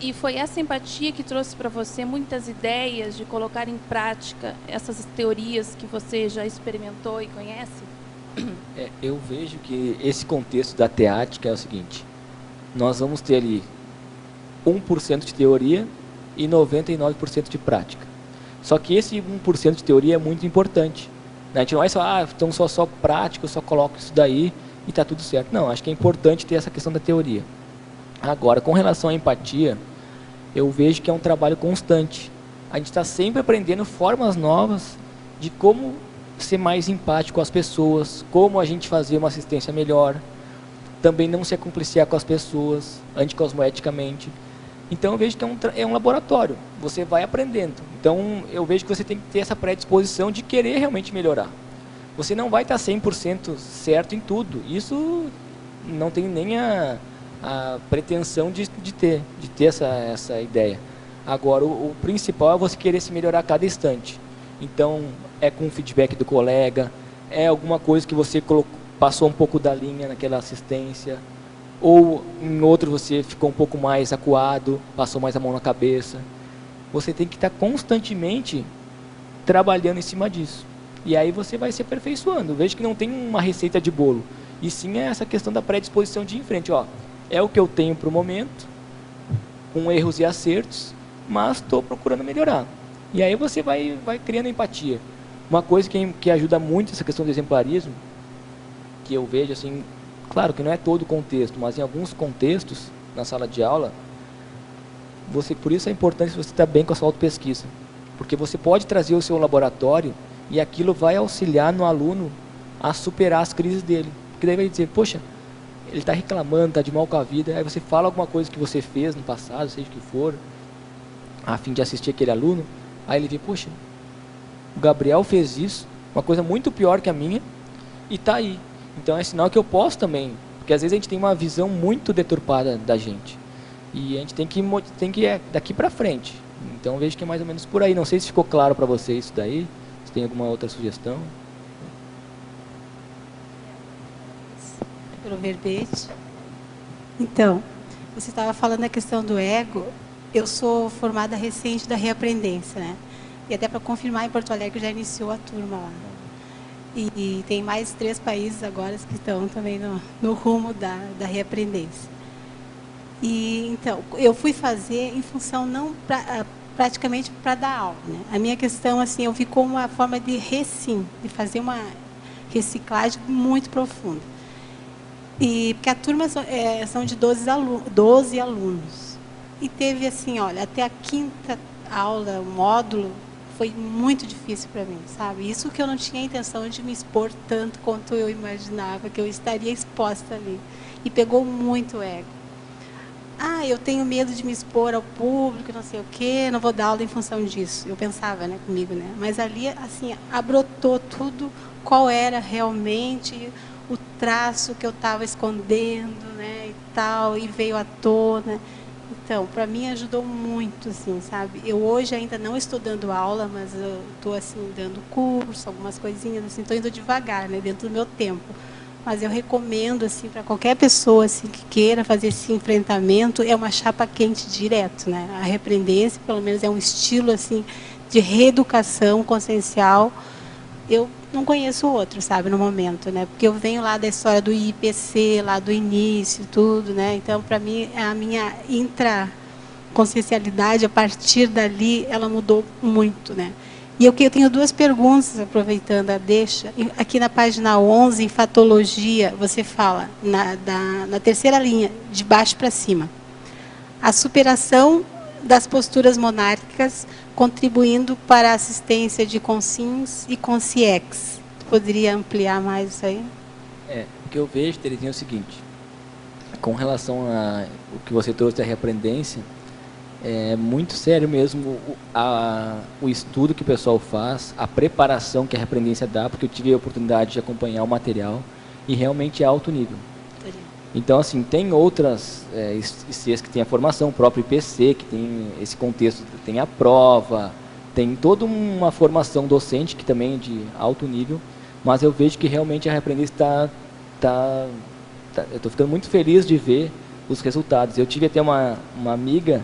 E foi essa empatia que trouxe para você muitas ideias de colocar em prática essas teorias que você já experimentou e conhece? Eu vejo que esse contexto da teática é o seguinte, nós vamos ter ali 1% de teoria e 99% de prática. Só que esse 1% de teoria é muito importante. A gente não vai falar, então só prática, eu só coloco isso daí e está tudo certo. Não, acho que é importante ter essa questão da teoria. Agora, com relação à empatia, eu vejo que é um trabalho constante. A gente está sempre aprendendo formas novas de como ser mais empático com as pessoas, como a gente fazer uma assistência melhor, também não se acompliciar com as pessoas, anticosmoeticamente. Então eu vejo que é um laboratório, você vai aprendendo. Então eu vejo que você tem que ter essa predisposição de querer realmente melhorar. Você não vai estar 100% certo em tudo, isso não tem nem a pretensão de ter essa ideia. Agora, o principal é você querer se melhorar a cada instante. Então, é com o feedback do colega, é alguma coisa que você passou um pouco da linha naquela assistência, ou em outro você ficou um pouco mais acuado, passou mais a mão na cabeça. Você tem que estar constantemente trabalhando em cima disso. E aí você vai se aperfeiçoando. Veja que não tem uma receita de bolo, e sim é essa questão da predisposição de ir em frente. É o que eu tenho para o momento, com erros e acertos, mas estou procurando melhorar. E aí você vai criando empatia. Uma coisa que ajuda muito essa questão do exemplarismo, que eu vejo assim, claro que não é todo o contexto, mas em alguns contextos, na sala de aula, por isso é importante você estar bem com a sua autopesquisa. Porque você pode trazer o seu laboratório e aquilo vai auxiliar no aluno a superar as crises dele. Porque daí vai dizer, poxa, ele está reclamando, está de mal com a vida, aí você fala alguma coisa que você fez no passado, seja o que for, a fim de assistir aquele aluno, aí ele vê, poxa, o Gabriel fez isso, uma coisa muito pior que a minha, e está aí. Então é sinal que eu posso também, porque às vezes a gente tem uma visão muito deturpada da gente, e a gente tem que ir daqui para frente. Então vejo que é mais ou menos por aí, não sei se ficou claro para vocês isso daí, se tem alguma outra sugestão. Pelo verbete. Então, você estava falando da questão do ego. Eu sou formada recente da reaprendência, né? E até para confirmar, em Porto Alegre já iniciou a turma lá. E tem mais 3 países agora que estão também no rumo da reaprendência. E então, eu fui fazer em função não praticamente para dar aula, né? A minha questão, assim, eu vi como uma forma de fazer uma reciclagem muito profunda. E porque a turma são de 12 alunos. E teve assim, olha, até a 5ª aula, o módulo, foi muito difícil para mim, sabe? Isso que eu não tinha a intenção de me expor tanto quanto eu imaginava que eu estaria exposta ali. E pegou muito ego. eu tenho medo de me expor ao público, não sei o quê, não vou dar aula em função disso. Eu pensava, né, comigo, né? Mas ali, assim, abrotou tudo, qual era realmente o traço que eu estava escondendo, né, e tal, e veio à tona. Então, para mim ajudou muito, assim, sabe? Eu hoje ainda não estou dando aula, mas eu estou, assim, dando curso, algumas coisinhas, assim, estou indo devagar, né, dentro do meu tempo. Mas eu recomendo, assim, para qualquer pessoa, assim, que queira fazer esse enfrentamento, é uma chapa quente direto, né? A repreendência, pelo menos, é um estilo, assim, de reeducação consciencial. Eu não conheço outro, sabe, no momento, né? Porque eu venho lá da história do IPC, lá do início, tudo, né? Então, para mim, a minha intraconsciencialidade, a partir dali, ela mudou muito, né? E eu tenho duas perguntas, aproveitando a deixa. Aqui na página 11, em fatologia, você fala, na terceira linha, de baixo para cima, a superação das posturas monárquicas, contribuindo para a assistência de consins e consciex. Poderia ampliar mais isso aí? O que eu vejo, Terezinha, é o seguinte. Com relação ao que você trouxe da reaprendência, é muito sério mesmo o estudo que o pessoal faz, a preparação que a reaprendência dá, porque eu tive a oportunidade de acompanhar o material e realmente é alto nível. Então, assim, tem outras ICs que tem a formação, o próprio IPC, que tem esse contexto, tem a prova, tem toda uma formação docente que também é de alto nível, mas eu vejo que realmente a reaprendência eu estou ficando muito feliz de ver os resultados. Eu tive até uma amiga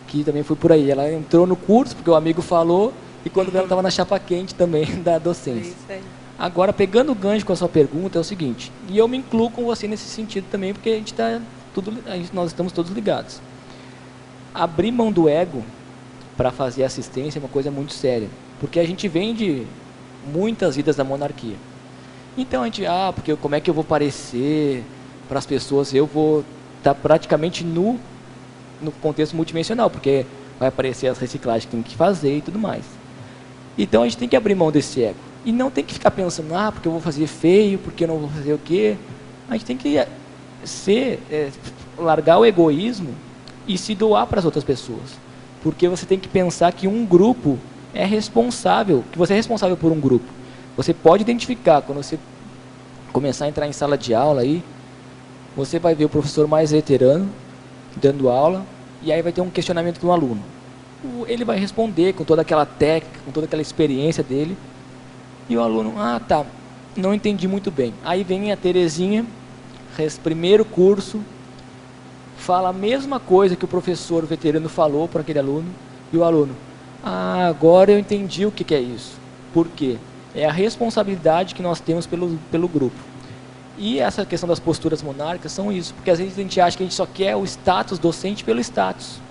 que também foi por aí, ela entrou no curso porque o amigo falou e quando ela estava na chapa quente também da docência. Agora, pegando o gancho com a sua pergunta, é o seguinte, e eu me incluo com você nesse sentido também, porque nós estamos todos ligados. Abrir mão do ego para fazer assistência é uma coisa muito séria, porque a gente vem de muitas vidas da monarquia. Então a gente, porque como é que eu vou parecer para as pessoas? Eu vou estar praticamente nu no contexto multidimensional, porque vai aparecer as reciclagens que tem que fazer e tudo mais. Então a gente tem que abrir mão desse ego. E não tem que ficar pensando, porque eu vou fazer feio, porque eu não vou fazer o quê. A gente tem que largar o egoísmo e se doar para as outras pessoas. Porque você tem que pensar que um grupo é responsável, que você é responsável por um grupo. Você pode identificar, quando você começar a entrar em sala de aula aí, você vai ver o professor mais veterano dando aula, e aí vai ter um questionamento do aluno. Ele vai responder com toda aquela técnica, com toda aquela experiência dele, e o aluno, não entendi muito bem. Aí vem a Terezinha, primeiro curso, fala a mesma coisa que o professor veterano falou para aquele aluno, e o aluno, agora eu entendi o que é isso. Por quê? É a responsabilidade que nós temos pelo grupo. E essa questão das posturas monárquicas são isso, porque às vezes a gente acha que a gente só quer o status docente pelo status.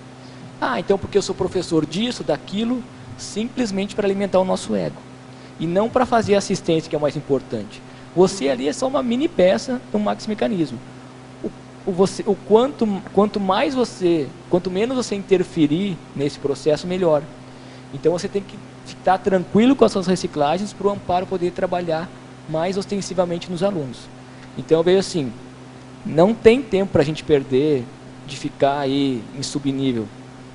Então porque eu sou professor disso, daquilo, simplesmente para alimentar o nosso ego. E não para fazer assistência, que é o mais importante. Você ali é só uma mini peça de um maxi-mecanismo. Quanto menos você interferir nesse processo, melhor. Então você tem que estar tranquilo com as suas reciclagens para o amparo poder trabalhar mais ostensivamente nos alunos. Então eu vejo assim, não tem tempo para a gente perder de ficar aí em subnível.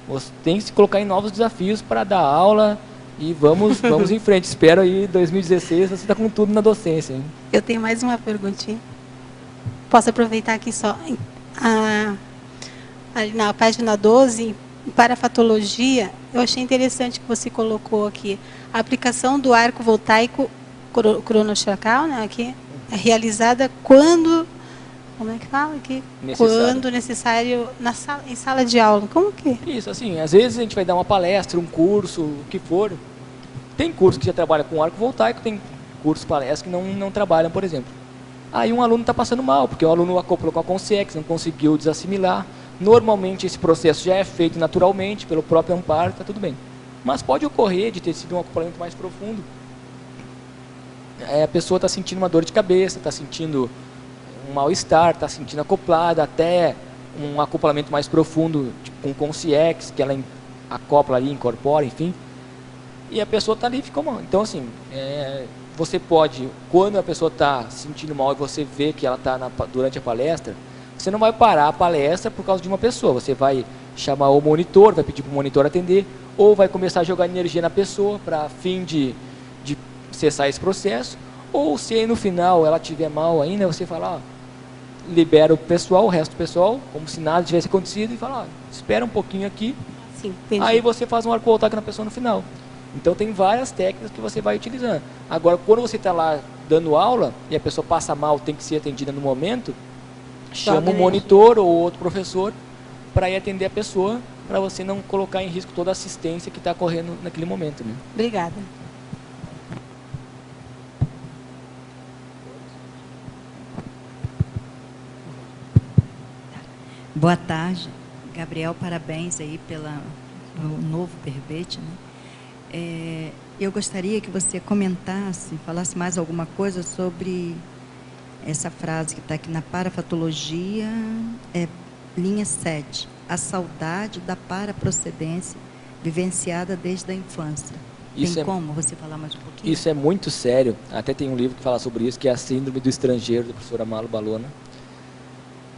Você tem que se colocar em novos desafios para dar aula e vamos em frente. Espero aí 2016 você está com tudo na docência. Hein? Eu tenho mais uma perguntinha. Posso aproveitar aqui só. Ali na página 12, para a fatologia, eu achei interessante que você colocou aqui a aplicação do arco voltaico cronochacal, né, aqui, é realizada quando, como é que fala aqui? Quando necessário em sala de aula. Como que? Isso, assim, às vezes a gente vai dar uma palestra, um curso, o que for. Tem curso que já trabalha com arco voltaico, tem cursos, palestras que não trabalham, por exemplo. Aí um aluno está passando mal, porque o aluno acoplou com a consciex, não conseguiu desassimilar. Normalmente esse processo já é feito naturalmente, pelo próprio amparo, está tudo bem. Mas pode ocorrer de ter sido um acoplamento mais profundo. A pessoa está sentindo uma dor de cabeça, está sentindo um mal-estar, está sentindo acoplada, até um acoplamento mais profundo com consciex, que ela acopla ali, incorpora, enfim. E a pessoa está ali e ficou mal. Então, assim, você pode, quando a pessoa está se sentindo mal e você vê que ela está durante a palestra, você não vai parar a palestra por causa de uma pessoa. Você vai chamar o monitor, vai pedir para o monitor atender, ou vai começar a jogar energia na pessoa para fim de cessar esse processo, ou se aí no final ela estiver mal ainda, você fala, ó, libera o pessoal, o resto do pessoal, como se nada tivesse acontecido, e fala, ó, espera um pouquinho aqui, Sim, entendi. aí você faz um arco voltaico na pessoa no final. Então tem várias técnicas que você vai utilizando. Agora, quando você está lá dando aula, e a pessoa passa mal, tem que ser atendida no momento, chama o monitor ou outro professor para ir atender a pessoa, para você não colocar em risco toda a assistência que está correndo naquele momento. Né? Obrigada. Boa tarde, Gabriel, parabéns aí pelo novo verbete, né? Eu gostaria que você comentasse, falasse mais alguma coisa sobre essa frase que está aqui na parafatologia, linha 7, a saudade da paraprocedência vivenciada desde a infância. Tem como você falar mais um pouquinho? Isso é muito sério, até tem um livro que fala sobre isso, que é a Síndrome do Estrangeiro, do professor Amalo Balona.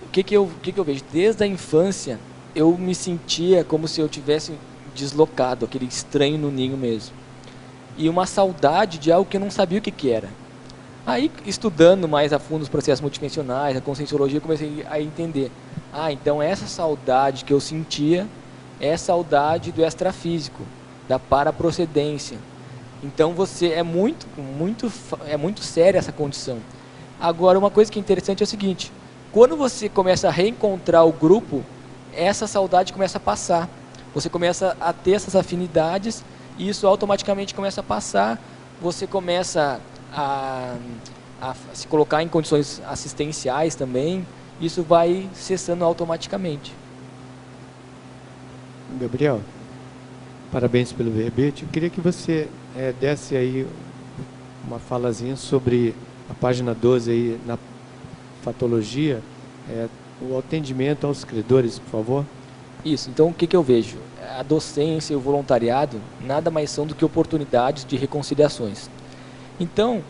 O que eu vejo? Desde a infância, eu me sentia como se eu tivesse deslocado, aquele estranho no ninho mesmo. E uma saudade de algo que eu não sabia o que era. Aí, estudando mais a fundo os processos multidimensionais, a conscienciologia, eu comecei a entender. Então essa saudade que eu sentia é saudade do extrafísico, da paraprocedência. Então é muito séria essa condição. Agora, uma coisa que é interessante é o seguinte, quando você começa a reencontrar o grupo, essa saudade começa a passar. Você começa a ter essas afinidades e isso automaticamente começa a passar. Você começa a se colocar em condições assistenciais também. Isso vai cessando automaticamente. Gabriel, parabéns pelo verbete. Eu queria que você desse aí uma falazinha sobre a página 12 aí na patologia, o atendimento aos credores, por favor. Isso, então o que eu vejo? A docência e o voluntariado nada mais são do que oportunidades de reconciliações. Então,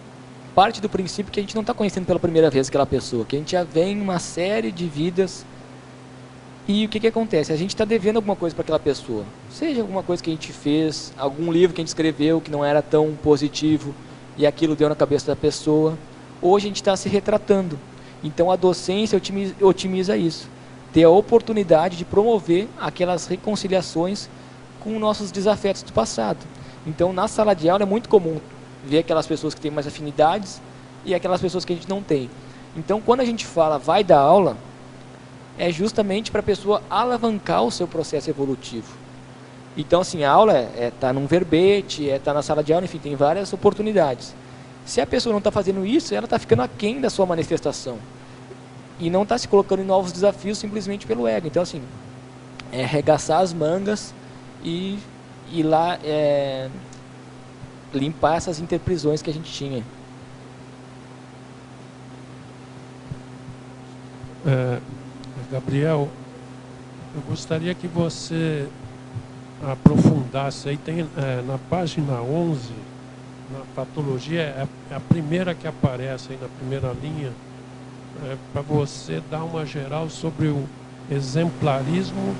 parte do princípio que a gente não está conhecendo pela primeira vez aquela pessoa, que a gente já vem uma série de vidas e o que acontece? A gente está devendo alguma coisa para aquela pessoa, seja alguma coisa que a gente fez, algum livro que a gente escreveu que não era tão positivo e aquilo deu na cabeça da pessoa, hoje a gente está se retratando. Então a docência otimiza isso, ter a oportunidade de promover aquelas reconciliações com nossos desafetos do passado. Então na sala de aula é muito comum ver aquelas pessoas que têm mais afinidades e aquelas pessoas que a gente não tem. Então quando a gente fala vai dar aula, é justamente para a pessoa alavancar o seu processo evolutivo. Então assim, a aula tá num verbete, tá na sala de aula, enfim, tem várias oportunidades. Se a pessoa não está fazendo isso, ela está ficando aquém da sua manifestação. E não está se colocando em novos desafios simplesmente pelo ego. Então, assim, arregaçar as mangas e ir lá limpar essas interprisões que a gente tinha. Gabriel, eu gostaria que você aprofundasse. Aí tem na página 11, na patologia, é a primeira que aparece aí na primeira linha, para você dar uma geral sobre o exemplarismo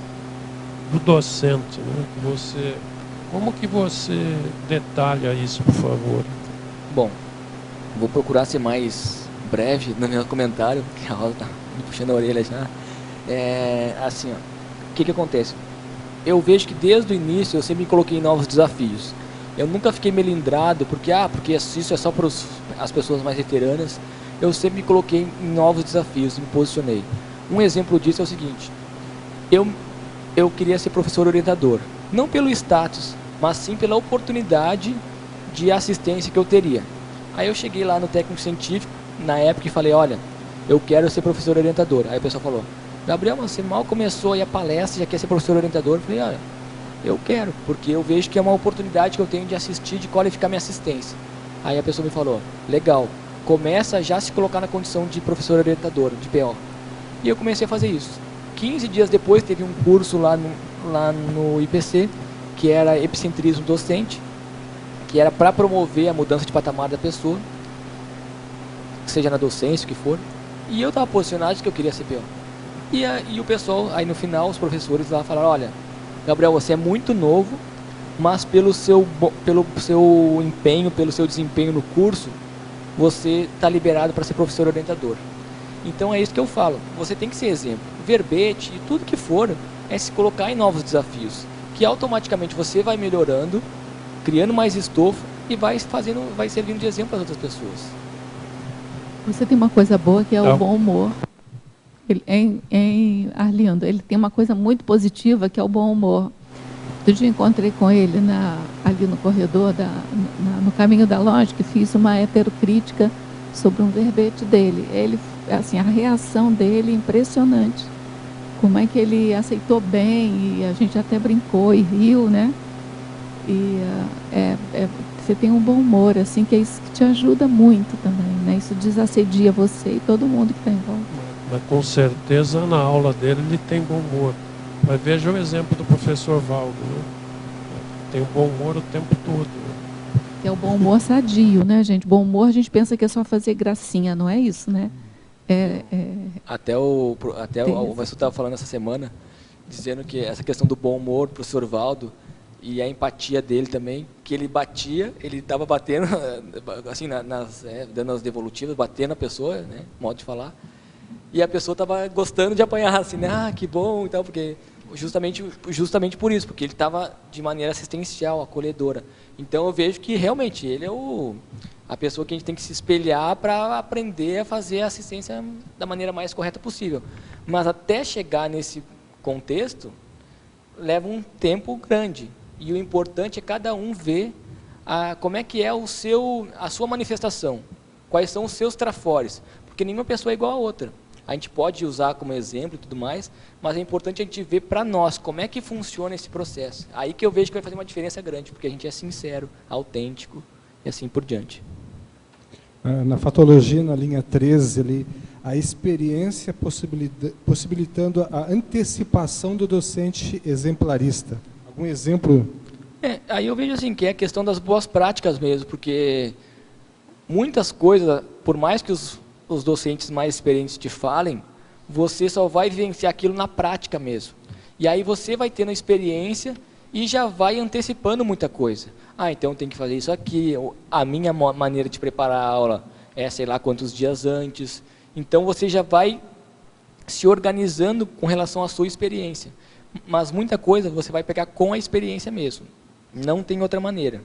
do docente, né? Como que você detalha isso, por favor? Bom, vou procurar ser mais breve no meu comentário, que a Rosa está me puxando a orelha já. Assim, ó, o que acontece? Eu vejo que desde o início eu sempre me coloquei em novos desafios. Eu nunca fiquei melindrado, porque isso é só para as pessoas mais veteranas. Eu sempre me coloquei em novos desafios, me posicionei. Um exemplo disso é o seguinte, eu queria ser professor orientador, não pelo status, mas sim pela oportunidade de assistência que eu teria. Aí eu cheguei lá no técnico científico, na época, e falei, olha, eu quero ser professor orientador. Aí o pessoal falou, Gabriel, mas você mal começou aí a palestra, já quer ser professor orientador? Eu falei, olha, eu quero, porque eu vejo que é uma oportunidade que eu tenho de assistir, de qualificar minha assistência. Aí a pessoa me falou, legal, começa já a se colocar na condição de professor orientador, de PO. E eu comecei a fazer isso. 15 dias depois teve um curso lá no IPC, que era epicentrismo docente, que era para promover a mudança de patamar da pessoa, seja na docência, o que for. E eu estava posicionado de que eu queria ser PO. E o pessoal, aí no final, os professores lá falaram, olha, Gabriel, você é muito novo, mas pelo seu empenho, pelo seu desempenho no curso, você está liberado para ser professor orientador. Então é isso que eu falo, você tem que ser exemplo. Verbete e tudo que for é se colocar em novos desafios, que automaticamente você vai melhorando, criando mais estofo e vai servindo de exemplo para outras pessoas. Você tem uma coisa boa que é o bom humor. Em Arlindo, ele tem uma coisa muito positiva que é o bom humor. Outro dia encontrei com ele ali no corredor, no caminho da lógica, e fiz uma heterocrítica sobre um verbete dele. Ele, assim, a reação dele é impressionante. Como é que ele aceitou bem, e a gente até brincou e riu, né? E você tem um bom humor, assim, que é isso que te ajuda muito também, né? Isso desassedia você e todo mundo que está em volta. Mas com certeza na aula dele ele tem bom humor. Mas veja o exemplo do professor Valdo, né? Tem um bom humor o tempo todo. Né? É o bom humor sadio, né, gente? Bom humor a gente pensa que é só fazer gracinha, não é isso, né? Até o Vasco estava falando essa semana, dizendo que essa questão do bom humor, professor Valdo, e a empatia dele também, que ele batia, ele estava batendo, assim, dando as devolutivas, batendo a pessoa, né, modo de falar, e a pessoa estava gostando de apanhar, assim, né, que bom e tal, porque justamente por isso, porque ele estava de maneira assistencial, acolhedora. Então eu vejo que realmente ele é a pessoa que a gente tem que se espelhar para aprender a fazer a assistência da maneira mais correta possível. Mas até chegar nesse contexto, leva um tempo grande. E o importante é cada um ver como é que é a sua manifestação, quais são os seus trafores, porque nenhuma pessoa é igual a outra. A gente pode usar como exemplo e tudo mais, mas é importante a gente ver para nós como é que funciona esse processo. Aí que eu vejo que vai fazer uma diferença grande, porque a gente é sincero, autêntico e assim por diante. Na fatologia, na linha 13, ali, a experiência possibilitando a antecipação do docente exemplarista. Algum exemplo? Aí eu vejo assim, que é a questão das boas práticas mesmo, porque muitas coisas, por mais que os docentes mais experientes te falem, você só vai vivenciar aquilo na prática mesmo. E aí você vai tendo a experiência e já vai antecipando muita coisa. Então tem que fazer isso aqui, a minha maneira de preparar a aula é sei lá quantos dias antes. Então você já vai se organizando com relação à sua experiência. Mas muita coisa você vai pegar com a experiência mesmo. Não tem outra maneira.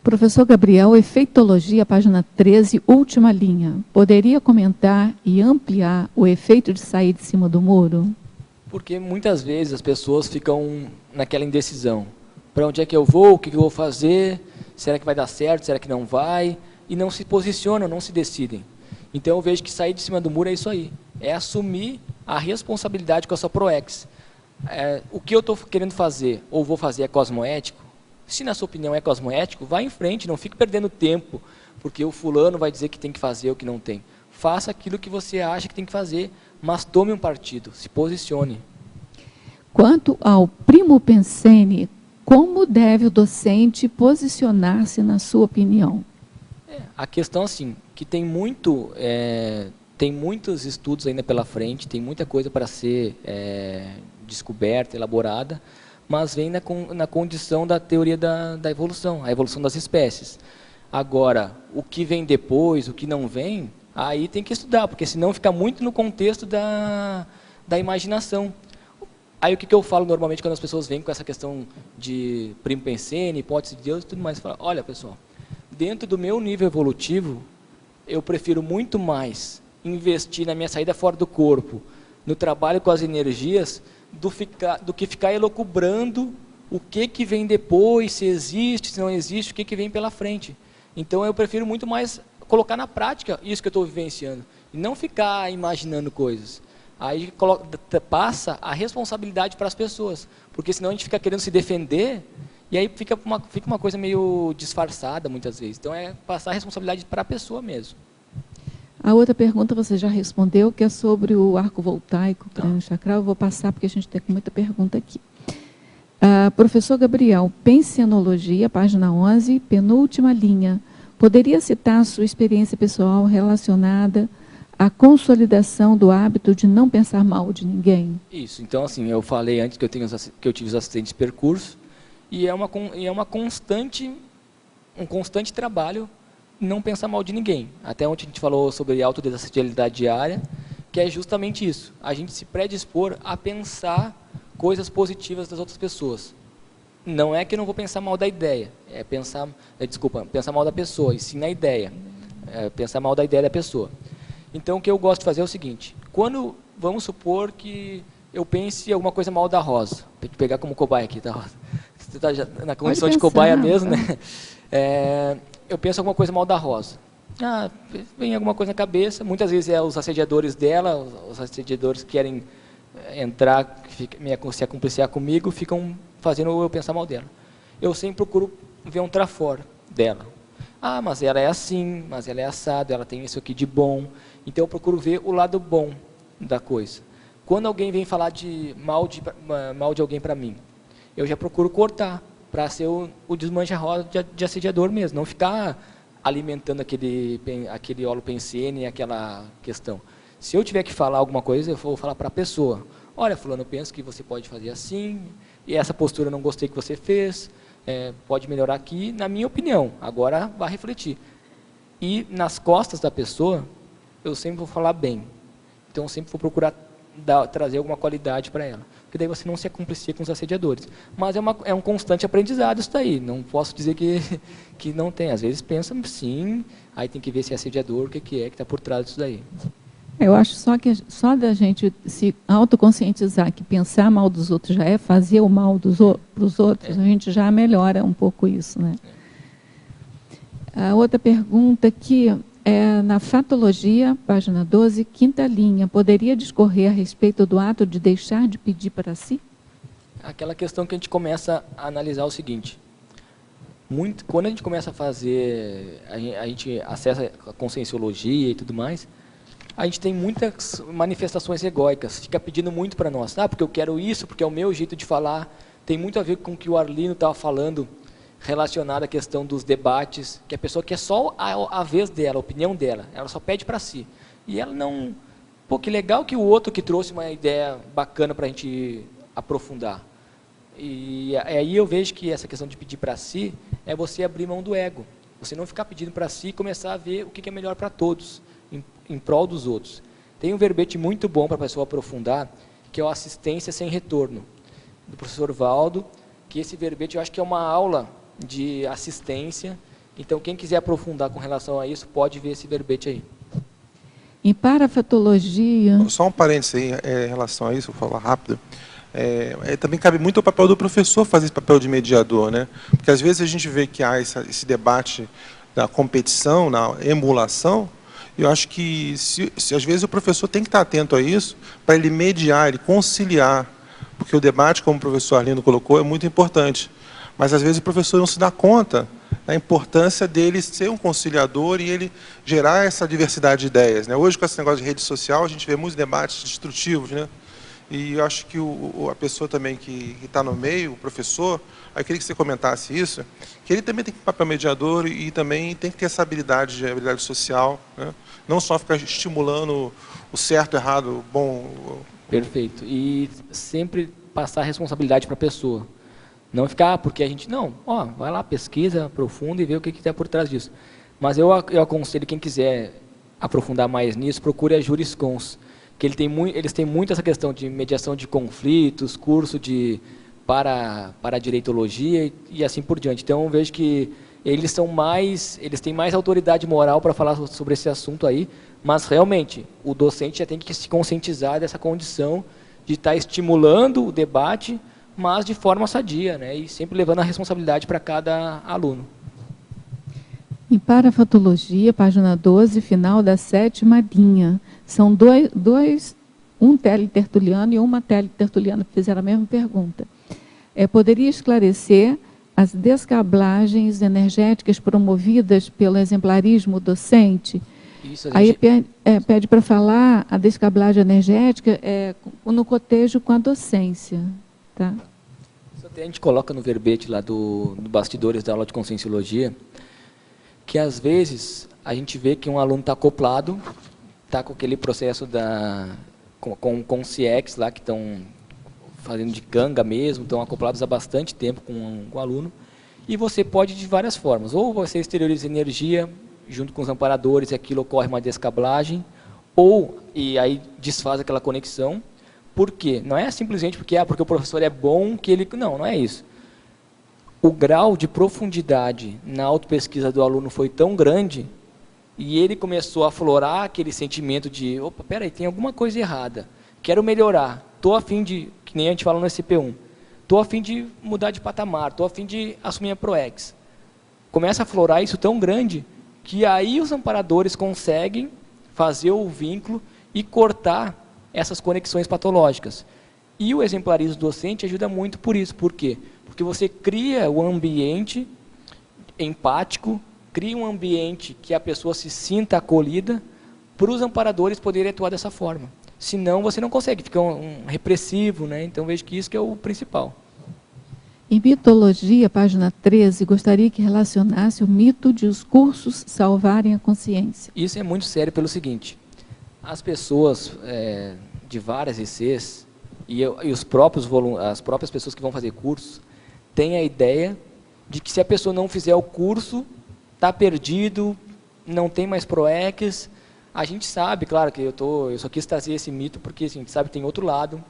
Professor Gabriel, efeitologia, página 13, última linha. Poderia comentar e ampliar o efeito de sair de cima do muro? Porque muitas vezes as pessoas ficam naquela indecisão. Para onde é que eu vou? O que eu vou fazer? Será que vai dar certo? Será que não vai? E não se posicionam, não se decidem. Então eu vejo que sair de cima do muro é isso aí. É assumir a responsabilidade com a sua ProEx. O que eu estou querendo fazer, ou vou fazer, é cosmoético? Se na sua opinião é cosmoético, vá em frente, não fique perdendo tempo, porque o fulano vai dizer que tem que fazer o que não tem. Faça aquilo que você acha que tem que fazer, mas tome um partido, se posicione. Quanto ao primo pensene, como deve o docente posicionar-se na sua opinião? A questão assim, que tem muitos estudos ainda pela frente, tem muita coisa para ser descoberta, elaborada, mas vem na condição da teoria da evolução, a evolução das espécies. Agora, o que vem depois, o que não vem, aí tem que estudar, porque senão fica muito no contexto da imaginação. Aí o que eu falo normalmente quando as pessoas vêm com essa questão de primo pensene, hipótese de Deus e tudo mais, eu falo, olha pessoal, dentro do meu nível evolutivo, eu prefiro muito mais investir na minha saída fora do corpo, no trabalho com as energias, do que ficar elucubrando o que vem depois, se existe, se não existe, o que vem pela frente. Então eu prefiro muito mais colocar na prática isso que eu estou vivenciando, e não ficar imaginando coisas. Aí passa a responsabilidade para as pessoas, porque senão a gente fica querendo se defender, e aí fica uma coisa meio disfarçada muitas vezes. Então é passar a responsabilidade para a pessoa mesmo. A outra pergunta você já respondeu, que é sobre o arco voltaico, crânio chacral. Eu vou passar, porque a gente tem muita pergunta aqui. Professor Gabriel, pensenologia, página 11, penúltima linha. Poderia citar a sua experiência pessoal relacionada a consolidação do hábito de não pensar mal de ninguém? Isso. Então, assim, eu falei antes que eu tive os assistentes de percurso, e é uma constante, um constante trabalho não pensar mal de ninguém. Até ontem a gente falou sobre autodesassedialidade diária, que é justamente isso. A gente se predispor a pensar coisas positivas das outras pessoas. Não é que eu não vou pensar mal da ideia, pensar mal da pessoa, e sim na ideia. Pensar mal da ideia da pessoa. Então, o que eu gosto de fazer é o seguinte: quando, vamos supor que eu pense alguma coisa mal da Rosa, tem que pegar como cobaia aqui, tá, Rosa? Você está na condição de cobaia mesmo, né? Eu penso alguma coisa mal da Rosa. Vem alguma coisa na cabeça, muitas vezes é os assediadores dela, os assediadores que querem entrar, se acompliciar comigo, ficam fazendo eu pensar mal dela. Eu sempre procuro ver um trafora dela. Mas ela é assim, mas ela é assada, ela tem isso aqui de bom. Então eu procuro ver o lado bom da coisa. Quando alguém vem falar mal de alguém para mim, eu já procuro cortar, para ser o desmancha-roda de assediador mesmo, não ficar alimentando aquele holopensene, aquela questão. Se eu tiver que falar alguma coisa, eu vou falar para a pessoa: olha, fulano, eu penso que você pode fazer assim, e essa postura eu não gostei que você fez, pode melhorar aqui, na minha opinião, agora vá refletir. E nas costas da pessoa, eu sempre vou falar bem. Então, eu sempre vou procurar trazer alguma qualidade para ela. Porque daí você não se acomplicia com os assediadores. Mas é um constante aprendizado isso daí. Não posso dizer que não tem. Às vezes pensa, sim, aí tem que ver se é assediador, o que está por trás disso daí. Eu acho só da gente se autoconscientizar que pensar mal dos outros já é fazer o mal para os outros, a gente já melhora um pouco isso, né? A outra pergunta aqui é na Fatologia, página 12, quinta linha. Poderia discorrer a respeito do ato de deixar de pedir para si? Aquela questão que a gente começa a analisar o seguinte: quando a gente começa a fazer, a gente acessa a conscienciologia e tudo mais, a gente tem muitas manifestações egóicas, fica pedindo muito para nós, porque eu quero isso, porque é o meu jeito de falar. Tem muito a ver com o que o Arlindo estava falando, relacionado à questão dos debates, que a pessoa quer só a vez dela, a opinião dela, ela só pede para si. E ela não... que legal que o outro que trouxe uma ideia bacana para a gente aprofundar. E aí eu vejo que essa questão de pedir para si é você abrir mão do ego. Você não ficar pedindo para si e começar a ver o que é melhor para todos, em prol dos outros. Tem um verbete muito bom para a pessoa aprofundar, que é o Assistência Sem Retorno, do professor Valdo, que esse verbete eu acho que é uma aula de assistência. Então, quem quiser aprofundar com relação a isso, pode ver esse verbete aí. Em parafatologia... Só um parênteses aí em relação a isso, vou falar rápido. Também cabe muito ao papel do professor fazer esse papel de mediador, né? Porque às vezes a gente vê que há esse debate da competição, na emulação. Eu acho que às vezes o professor tem que estar atento a isso para ele mediar, ele conciliar, porque o debate, como o professor Arlindo colocou, é muito importante. Mas às vezes o professor não se dá conta da importância dele ser um conciliador e ele gerar essa diversidade de ideias, né? Hoje, com esse negócio de rede social, a gente vê muitos debates destrutivos, né? E eu acho que a pessoa também que está no meio, o professor, eu queria que você comentasse isso, que ele também tem que ter papel mediador e também tem que ter essa habilidade social, né? Não só ficar estimulando o certo, errado, o bom. Perfeito. E sempre passar a responsabilidade para a pessoa. Não ficar, porque a gente, vai lá, pesquisa, aprofunda e vê o que está por trás disso. Mas eu aconselho, quem quiser aprofundar mais nisso, procure a Juriscons, que eles têm muito essa questão de mediação de conflitos, curso para direitologia e assim por diante. Então, eu vejo que eles têm mais autoridade moral para falar sobre esse assunto aí, mas realmente o docente já tem que se conscientizar dessa condição de estar estimulando o debate, mas de forma sadia, né? E sempre levando a responsabilidade para cada aluno. Em parafatologia, página 12, final da 7ª linha. São um teletertuliano e uma teletertuliana que fizeram a mesma pergunta. Poderia esclarecer as descablagens energéticas promovidas pelo exemplarismo docente? Isso, aí pede para falar a descablagem energética no cotejo com a docência. Tá? Isso até a gente coloca no verbete lá do bastidores da aula de conscienciologia, que às vezes a gente vê que um aluno está acoplado, está com aquele processo com o CX lá, que estão fazendo de canga mesmo, estão acoplados há bastante tempo com o aluno, e você pode de várias formas, ou você exterioriza energia junto com os amparadores e aquilo ocorre uma descablagem, e aí desfaz aquela conexão. Por quê? Não é simplesmente porque o professor é bom que ele... Não é isso. O grau de profundidade na autopesquisa do aluno foi tão grande e ele começou a aflorar aquele sentimento de, opa, peraí, tem alguma coisa errada, quero melhorar, estou a fim de, que nem a gente fala no SCP-1, estou a fim de mudar de patamar, estou a fim de assumir a ProEx. Começa a aflorar isso tão grande que aí os amparadores conseguem fazer o vínculo e cortar essas conexões patológicas. E o exemplarismo docente ajuda muito por isso. Por quê? Porque você cria o ambiente empático, cria um ambiente que a pessoa se sinta acolhida para os amparadores poderem atuar dessa forma. Senão você não consegue, fica um repressivo, né? Então vejo que isso que é o principal. Em mitologia, página 13, gostaria que relacionasse o mito de os cursos salvarem a consciência. Isso é muito sério pelo seguinte, as pessoas de várias ICs e as próprias pessoas que vão fazer cursos têm a ideia de que se a pessoa não fizer o curso, está perdido, não tem mais ProEx. A gente sabe, claro, que eu só quis trazer esse mito porque assim, a gente sabe que tem outro lado,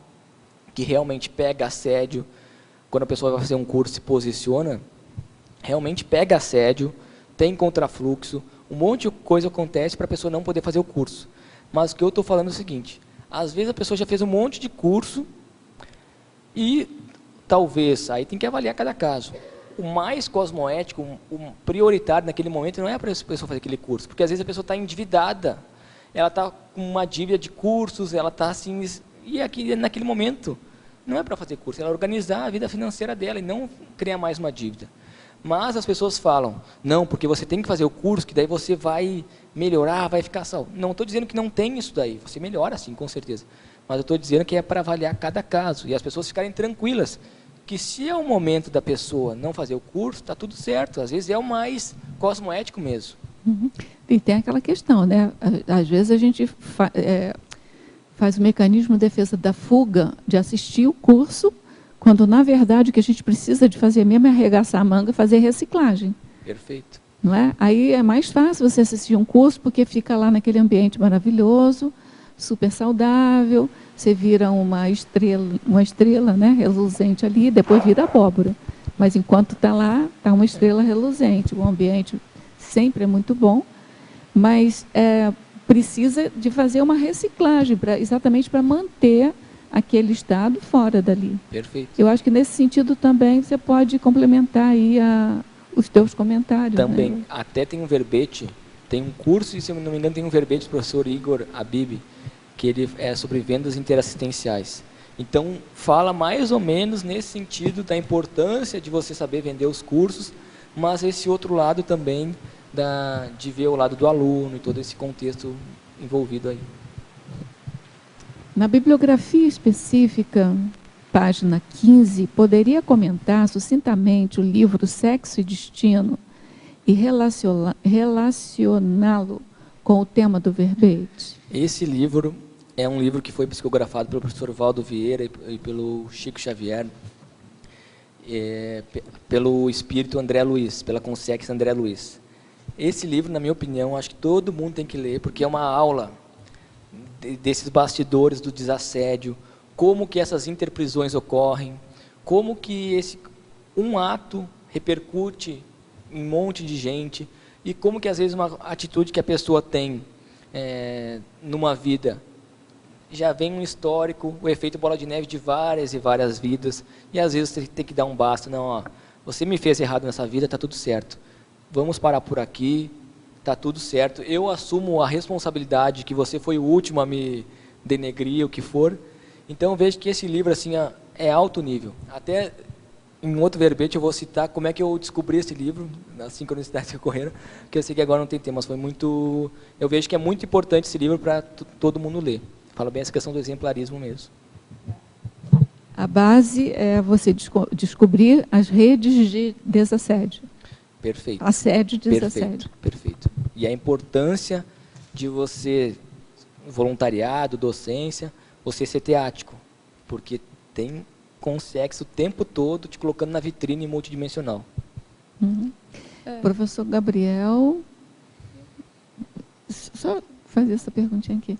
que realmente pega assédio, quando a pessoa vai fazer um curso e se posiciona, realmente pega assédio, tem contrafluxo, um monte de coisa acontece para a pessoa não poder fazer o curso. Mas o que eu estou falando é o seguinte, às vezes a pessoa já fez um monte de curso e talvez, aí tem que avaliar cada caso, o mais cosmoético, o prioritário naquele momento não é para a pessoa fazer aquele curso, porque às vezes a pessoa está endividada, ela está com uma dívida de cursos, ela está assim, e aqui, naquele momento não é para fazer curso, ela organizar a vida financeira dela e não criar mais uma dívida. Mas as pessoas falam, não, porque você tem que fazer o curso, que daí você vai melhorar, vai ficar salvo. Não estou dizendo que não tem isso daí, você melhora sim, com certeza. Mas eu estou dizendo que é para avaliar cada caso e as pessoas ficarem tranquilas, que se é o momento da pessoa não fazer o curso, está tudo certo, às vezes é o mais cosmoético mesmo. Uhum. E tem aquela questão, né? Às vezes a gente faz o mecanismo de defesa da fuga, de assistir o curso, quando na verdade o que a gente precisa de fazer mesmo é arregaçar a manga e fazer reciclagem. Perfeito. Não é? Aí é mais fácil você assistir um curso, porque fica lá naquele ambiente maravilhoso, super saudável, você vira uma estrela, né, reluzente ali, depois vira abóbora. Mas enquanto está lá, está uma estrela reluzente. O ambiente sempre é muito bom, mas precisa de fazer uma reciclagem, exatamente para manter aquele estado fora dali. Perfeito. Eu acho que nesse sentido também você pode complementar aí os teus comentários. Também, né? até tem um verbete, tem um curso, e se eu não me engano tem um verbete do professor Igor Abib, que ele é sobre vendas interassistenciais. Então, fala mais ou menos nesse sentido da importância de você saber vender os cursos, mas esse outro lado também de ver o lado do aluno e todo esse contexto envolvido aí. Na bibliografia específica, página 15, poderia comentar sucintamente o livro Sexo e Destino e relacioná-lo com o tema do verbete? Esse livro é um livro que foi psicografado pelo professor Valdo Vieira e pelo Chico Xavier, pelo espírito André Luiz, pela consciência André Luiz. Esse livro, na minha opinião, acho que todo mundo tem que ler, porque é uma aula desses bastidores do desassédio, como que essas interprisões ocorrem, como que um ato repercute em um monte de gente, e como que às vezes uma atitude que a pessoa tem numa vida, já vem um histórico, o efeito bola de neve de várias e várias vidas, e às vezes você tem que dar um basta, não, ó, você me fez errado nessa vida, está tudo certo, vamos parar por aqui, está tudo certo, eu assumo a responsabilidade que você foi o último a me denegrir, o que for. Então eu vejo que esse livro assim, é alto nível. Até em outro verbete eu vou citar como é que eu descobri esse livro, nas sincronicidades que ocorreram, que eu sei que agora não tem tempo, mas foi muito... Eu vejo que é muito importante esse livro para todo mundo ler. Fala bem essa questão do exemplarismo mesmo. A base é você descobrir as redes de desassédio. Perfeito. Assédio e desassédio. Perfeito. E a importância de você voluntariado, docência, você ser teático, porque tem consegue o tempo todo te colocando na vitrine multidimensional. Professor Gabriel, só fazer essa perguntinha aqui.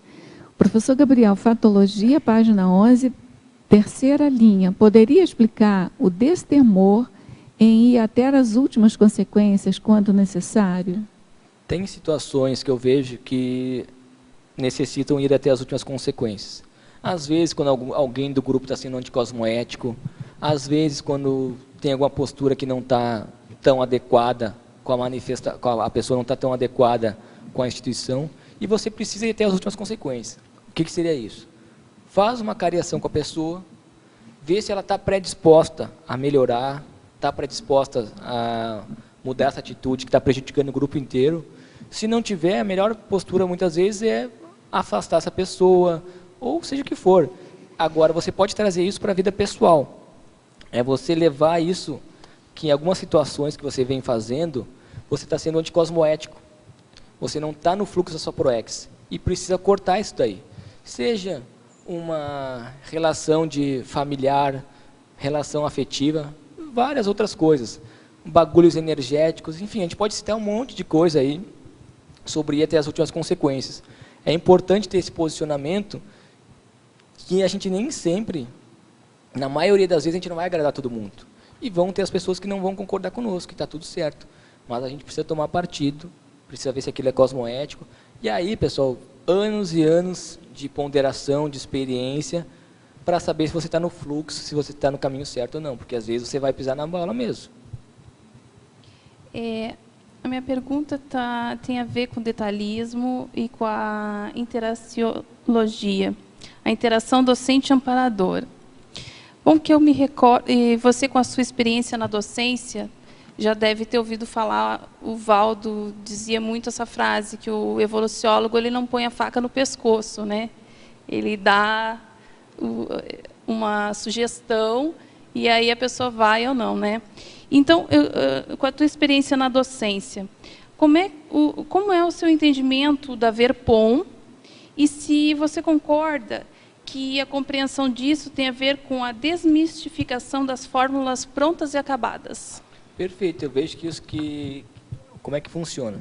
Professor Gabriel, Fatologia, página 11, terceira linha. Poderia explicar o destemor em ir até as últimas consequências quando necessário? Tem situações que eu vejo que necessitam ir até as últimas consequências. Às vezes, quando alguém do grupo está sendo anticosmoético, às vezes, quando tem alguma postura que não está tão adequada a pessoa não está tão adequada com a instituição, e você precisa ir até as últimas consequências. O que seria isso? Faz uma cariação com a pessoa, vê se ela está predisposta a melhorar, está predisposta a mudar essa atitude que está prejudicando o grupo inteiro. Se não tiver, a melhor postura muitas vezes é afastar essa pessoa, ou seja o que for. Agora, você pode trazer isso para a vida pessoal. É você levar isso, que em algumas situações que você vem fazendo, você está sendo anticosmoético. Você não está no fluxo da sua proex. E precisa cortar isso daí. Seja uma relação de familiar, relação afetiva, várias outras coisas. Bagulhos energéticos, enfim, a gente pode citar um monte de coisa aí sobre ir até as últimas consequências. É importante ter esse posicionamento que a gente nem sempre, na maioria das vezes, a gente não vai agradar todo mundo. E vão ter as pessoas que não vão concordar conosco, que está tudo certo. Mas a gente precisa tomar partido, precisa ver se aquilo é cosmoético. E aí, pessoal, anos e anos de ponderação, de experiência, para saber se você está no fluxo, se você está no caminho certo ou não. Porque às vezes você vai pisar na bola mesmo. A minha pergunta tem a ver com detalhismo e com a interaciologia, a interação docente-amparador. Bom, que eu me recordo, e você com a sua experiência na docência, já deve ter ouvido falar, o Valdo dizia muito essa frase, que o evoluciólogo ele não põe a faca no pescoço, né? Ele dá uma sugestão e aí a pessoa vai ou não, né? Então, com a tua experiência na docência, como é o seu entendimento da VERPOM e se você concorda que a compreensão disso tem a ver com a desmistificação das fórmulas prontas e acabadas? Perfeito, eu vejo como é que funciona.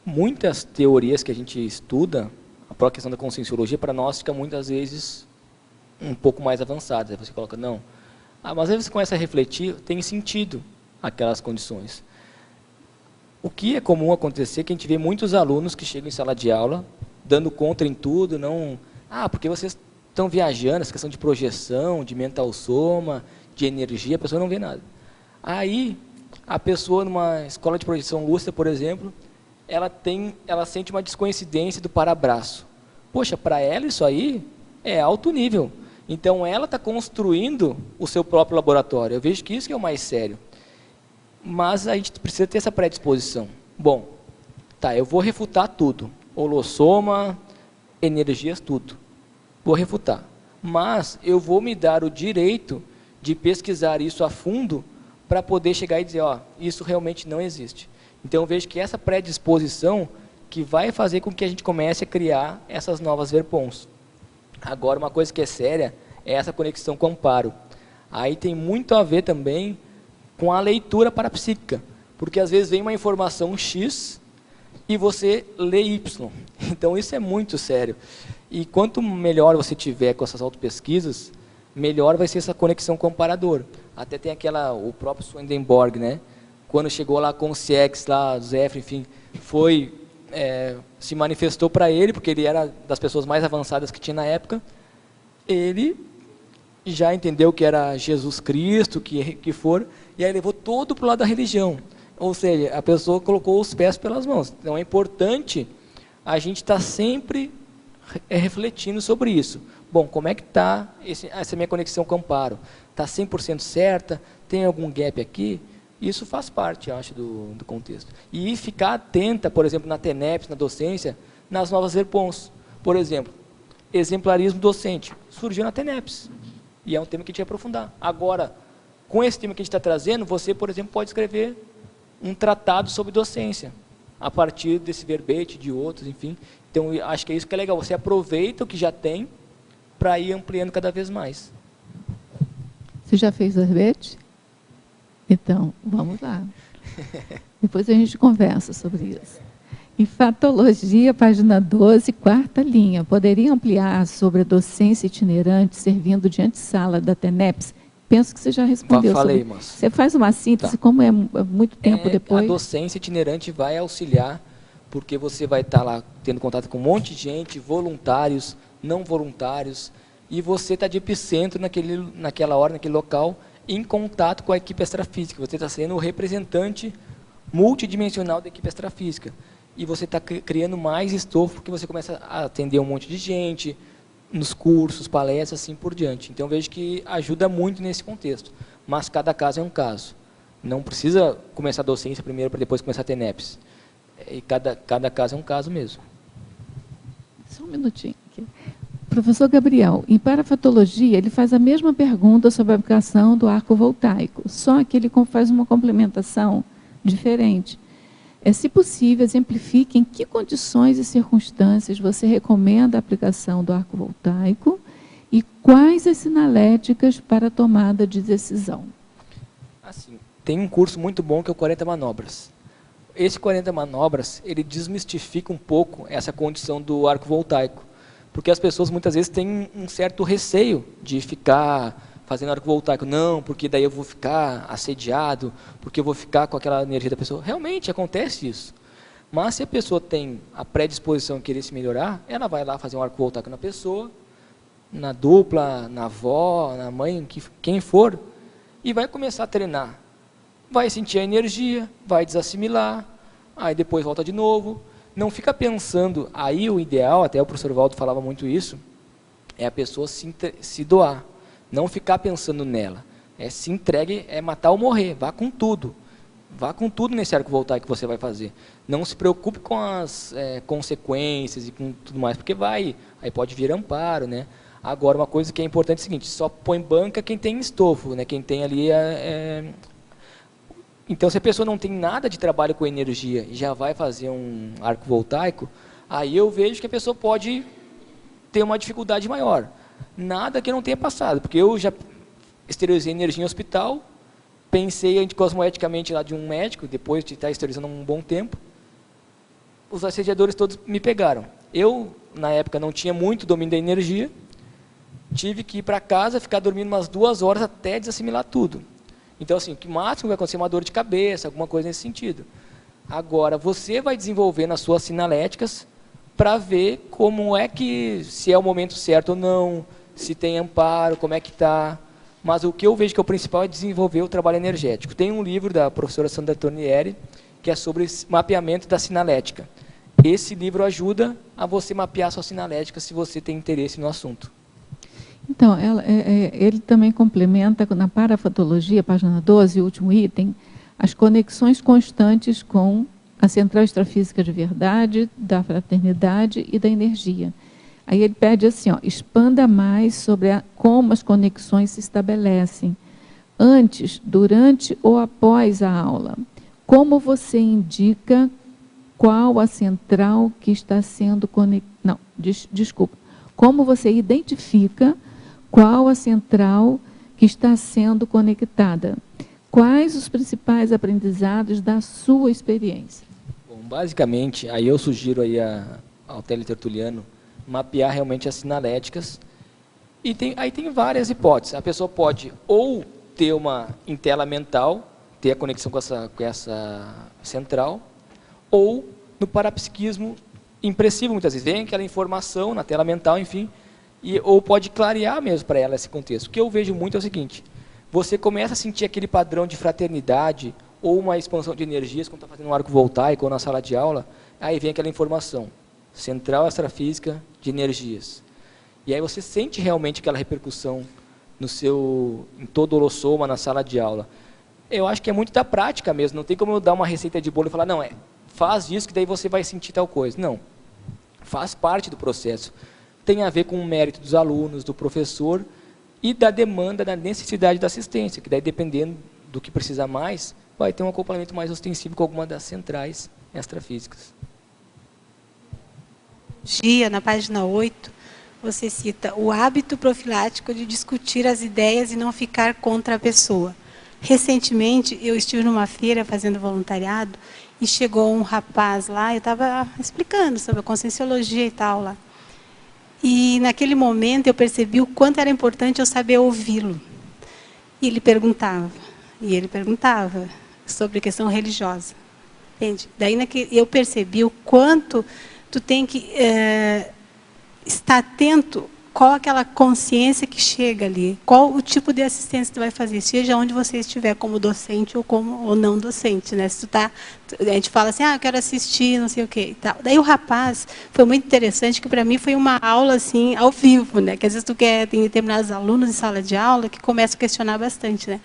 Muitas teorias que a gente estuda, a própria questão da conscienciologia, para nós fica muitas vezes um pouco mais avançada. Aí você coloca, não, mas aí você começa a refletir, tem sentido aquelas condições. O que é comum acontecer é que a gente vê muitos alunos que chegam em sala de aula, dando contra em tudo, não, porque vocês estão viajando, essa questão de projeção, de mental soma, de energia, a pessoa não vê nada. Aí, a pessoa numa escola de projeção lúcida, por exemplo, ela sente uma descoincidência do parabraço. Poxa, para ela isso aí é alto nível. Então, ela está construindo o seu próprio laboratório. Eu vejo que isso que é o mais sério. Mas a gente precisa ter essa predisposição. Bom, eu vou refutar tudo. Holossoma, energias, tudo. Vou refutar. Mas eu vou me dar o direito de pesquisar isso a fundo para poder chegar e dizer, isso realmente não existe. Então, eu vejo que essa predisposição que vai fazer com que a gente comece a criar essas novas VERPOMs. Agora, uma coisa que é séria é essa conexão com o amparo. Aí tem muito a ver também com a leitura parapsíquica, porque às vezes vem uma informação X e você lê Y. Então, isso é muito sério. E quanto melhor você tiver com essas autopesquisas, melhor vai ser essa conexão com o amparador. Até tem o próprio Swedenborg, né? Quando chegou lá com o CIEX, lá, Zefre, enfim, se manifestou para ele, porque ele era das pessoas mais avançadas que tinha na época, ele já entendeu que era Jesus Cristo, que for, e aí levou todo para o lado da religião. Ou seja, a pessoa colocou os pés pelas mãos. Então é importante a gente estar sempre refletindo sobre isso. Bom, como é que está essa minha conexão com o amparo? Está 100% certa? Tem algum gap aqui? Isso faz parte, eu acho, do contexto. E ficar atenta, por exemplo, na TENEPS, na docência, nas novas VERPOMs. Por exemplo, exemplarismo docente. Surgiu na TENEPS. E é um tema que a gente vai aprofundar. Agora, com esse tema que a gente está trazendo, você, por exemplo, pode escrever um tratado sobre docência, a partir desse verbete, de outros, enfim. Então, eu acho que é isso que é legal. Você aproveita o que já tem para ir ampliando cada vez mais. Você já fez verbete? Então, vamos lá. Depois a gente conversa sobre isso. Em Fatologia, página 12, quarta linha. Poderia ampliar sobre a docência itinerante servindo de antessala da TENEPS? Penso que você já respondeu. Falei, sobre... moça. Você faz uma síntese, como é muito tempo depois? A docência itinerante vai auxiliar, porque você vai estar lá tendo contato com um monte de gente, voluntários, não voluntários, e você está de epicentro naquela hora, naquele local, em contato com a equipe extrafísica. Você está sendo o representante multidimensional da equipe extrafísica. E você está criando mais estofo, porque você começa a atender um monte de gente, nos cursos, palestras, assim por diante. Então, vejo que ajuda muito nesse contexto. Mas cada caso é um caso. Não precisa começar a docência primeiro para depois começar a ter NEPs. E cada caso é um caso mesmo. Só um minutinho aqui. Professor Gabriel, em parafatologia, ele faz a mesma pergunta sobre a aplicação do arco voltaico, só que ele faz uma complementação diferente. Se possível, exemplifique em que condições e circunstâncias você recomenda a aplicação do arco voltaico e quais as sinaléticas para a tomada de decisão. Assim, tem um curso muito bom que é o 40 Manobras. Esse 40 Manobras, ele desmistifica um pouco essa condição do arco voltaico, porque as pessoas muitas vezes têm um certo receio de ficar fazendo arco voltaico. Não, porque daí eu vou ficar assediado, porque eu vou ficar com aquela energia da pessoa. Realmente acontece isso. Mas se a pessoa tem a predisposição a querer se melhorar, ela vai lá fazer um arco voltaico na pessoa, na dupla, na avó, na mãe, quem for, e vai começar a treinar. Vai sentir a energia, vai desassimilar, aí depois volta de novo. Não fica pensando, aí o ideal, até o professor Valdo falava muito isso, é a pessoa se doar. Não ficar pensando nela. Se entregue, matar ou morrer. Vá com tudo. Vá com tudo nesse arco voltaico que você vai fazer. Não se preocupe com as consequências e com tudo mais, porque aí pode vir amparo, né? Agora, uma coisa que é importante é o seguinte, só põe banca quem tem estofo, né? Quem tem ali Então, se a pessoa não tem nada de trabalho com energia e já vai fazer um arco voltaico, aí eu vejo que a pessoa pode ter uma dificuldade maior. Nada que eu não tenha passado, porque eu já esterilizei energia em hospital, pensei anticosmoeticamente lá de um médico, depois de estar esterilizando um bom tempo, os assediadores todos me pegaram. Eu, na época, não tinha muito domínio da energia, tive que ir para casa, ficar dormindo umas 2 horas até desassimilar tudo. Então, assim, o que máximo vai acontecer é uma dor de cabeça, alguma coisa nesse sentido. Agora, você vai desenvolvendo as suas sinaléticas para ver como é que, se é o momento certo ou não, se tem amparo, como é que está. Mas o que eu vejo que é o principal é desenvolver o trabalho energético. Tem um livro da professora Sandra Tornieri, que é sobre mapeamento da sinalética. Esse livro ajuda a você mapear a sua sinalética, se você tem interesse no assunto. Então, ele também complementa, na parafatologia, página 12, último item, as conexões constantes com a central extrafísica de verdade, da fraternidade e da energia. Aí ele pede assim, expanda mais sobre como as conexões se estabelecem, antes, durante ou após a aula. Como você indica qual a central que está sendo conectada? Não, desculpa. Como você identifica qual a central que está sendo conectada? Quais os principais aprendizados da sua experiência? Bom, basicamente, aí eu sugiro aí ao teletertuliano mapear realmente as sinaléticas. E aí tem várias hipóteses. A pessoa pode ou ter uma intela mental, ter a conexão com essa central, ou no parapsiquismo impressivo, muitas vezes. Vem aquela informação na tela mental, enfim, ou pode clarear mesmo para ela esse contexto. O que eu vejo muito é o seguinte, você começa a sentir aquele padrão de fraternidade ou uma expansão de energias quando está fazendo um arco voltaico ou na sala de aula, aí vem aquela informação, central extrafísica de energias. E aí você sente realmente aquela repercussão em todo o holossoma, na sala de aula. Eu acho que é muito da prática mesmo, não tem como eu dar uma receita de bolo e falar, não, faz isso que daí você vai sentir tal coisa. Não, faz parte do processo. Tem a ver com o mérito dos alunos, do professor e da demanda, da necessidade da assistência, que daí dependendo do que precisa mais, vai ter um acoplamento mais ostensivo com alguma das centrais extrafísicas. Dia, na página 8, você cita o hábito profilático de discutir as ideias e não ficar contra a pessoa. Recentemente, eu estive numa feira fazendo voluntariado e chegou um rapaz lá, eu estava explicando sobre a conscienciologia e tal lá. E naquele momento eu percebi o quanto era importante eu saber ouvi-lo. E ele perguntava sobre a questão religiosa. Entende? Daí eu percebi o quanto tu tem que estar atento qual aquela consciência que chega ali, qual o tipo de assistência que tu vai fazer, seja onde você estiver, como docente ou não docente, né? Se tu tá, a gente fala assim, eu quero assistir, não sei o quê, e tal. Daí o rapaz foi muito interessante, que para mim foi uma aula assim ao vivo, né? Que às vezes tem determinados alunos em sala de aula que começam a questionar bastante, né?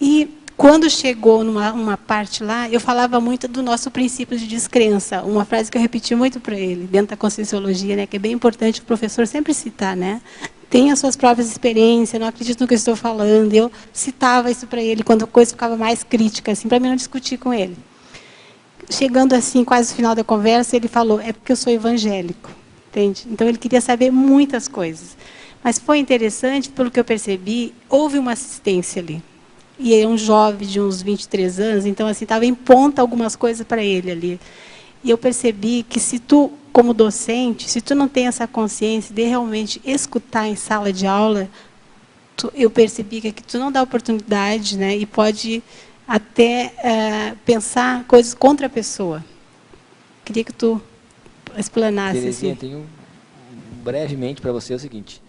E quando chegou numa parte lá, eu falava muito do nosso princípio de descrença, uma frase que eu repeti muito para ele, dentro da conscienciologia, né, que é bem importante o professor sempre citar, né? Tem as suas próprias experiências, não acredito no que eu estou falando. Eu citava isso para ele quando a coisa ficava mais crítica, assim, para mim não discutir com ele. Chegando assim, quase no final da conversa, ele falou, é porque eu sou evangélico, entende? Então ele queria saber muitas coisas. Mas foi interessante, pelo que eu percebi, houve uma assistência ali. E é um jovem de uns 23 anos, então assim, estava em ponta algumas coisas para ele ali. E eu percebi que se tu, como docente, se tu não tem essa consciência de realmente escutar em sala de aula, eu percebi que tu não dá oportunidade, né, e pode até pensar coisas contra a pessoa. Queria que tu explanasse. Terezinha, tenho brevemente para você o seguinte.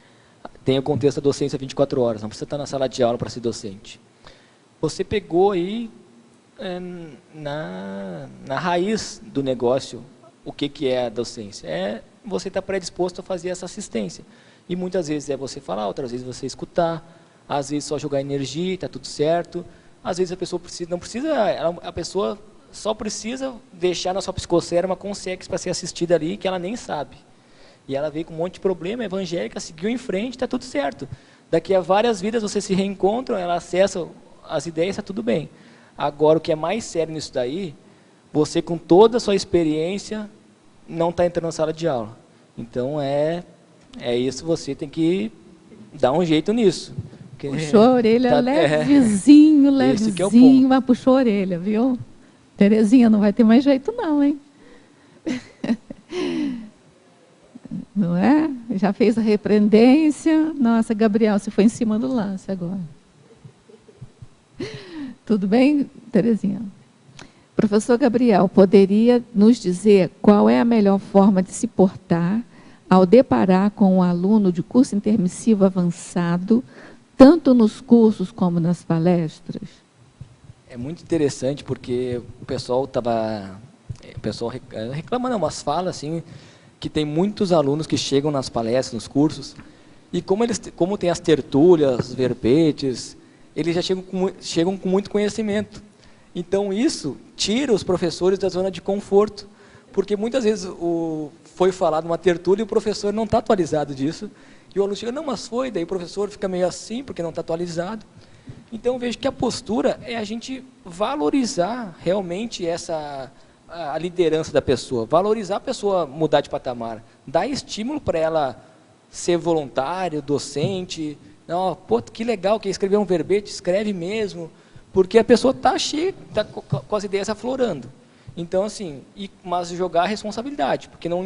Tem o contexto da docência 24 horas, não precisa estar na sala de aula para ser docente. Você pegou aí na raiz do negócio o que é a docência. É você estar predisposto a fazer essa assistência. E muitas vezes é você falar, outras vezes você escutar, às vezes só jogar energia, está tudo certo. Às vezes a pessoa a pessoa só precisa deixar na sua psicosfera uma consciência para ser assistida ali, que ela nem sabe. E ela veio com um monte de problema, é evangélica, seguiu em frente, está tudo certo. Daqui a várias vidas vocês se reencontram, ela acessa as ideias, está tudo bem. Agora, o que é mais sério nisso daí, você com toda a sua experiência, não está entrando na sala de aula. Então, é isso, você tem que dar um jeito nisso. Puxou a orelha levezinho, mas puxou a orelha, viu? Terezinha, não vai ter mais jeito não, hein? Não é? Já fez a repreendência. Nossa, Gabriel, você foi em cima do lance agora. Tudo bem, Terezinha? Professor Gabriel, poderia nos dizer qual é a melhor forma de se portar ao deparar com um aluno de curso intermissivo avançado, tanto nos cursos como nas palestras? É muito interessante porque o pessoal reclamando umas falas assim, que tem muitos alunos que chegam nas palestras, nos cursos, e como tem as tertúlias, verbetes, eles já chegam com muito conhecimento. Então, isso tira os professores da zona de conforto, porque muitas vezes foi falado uma tertúlia e o professor não está atualizado disso, e o aluno chega, não, mas foi, daí o professor fica meio assim, porque não está atualizado. Então, eu vejo que a postura é a gente valorizar realmente a liderança da pessoa, valorizar a pessoa mudar de patamar, dar estímulo para ela ser voluntário, docente. Não, pô, que legal, quer escrever um verbete, escreve mesmo, porque a pessoa está cheia, está com as ideias aflorando. Então, assim, mas jogar a responsabilidade, porque não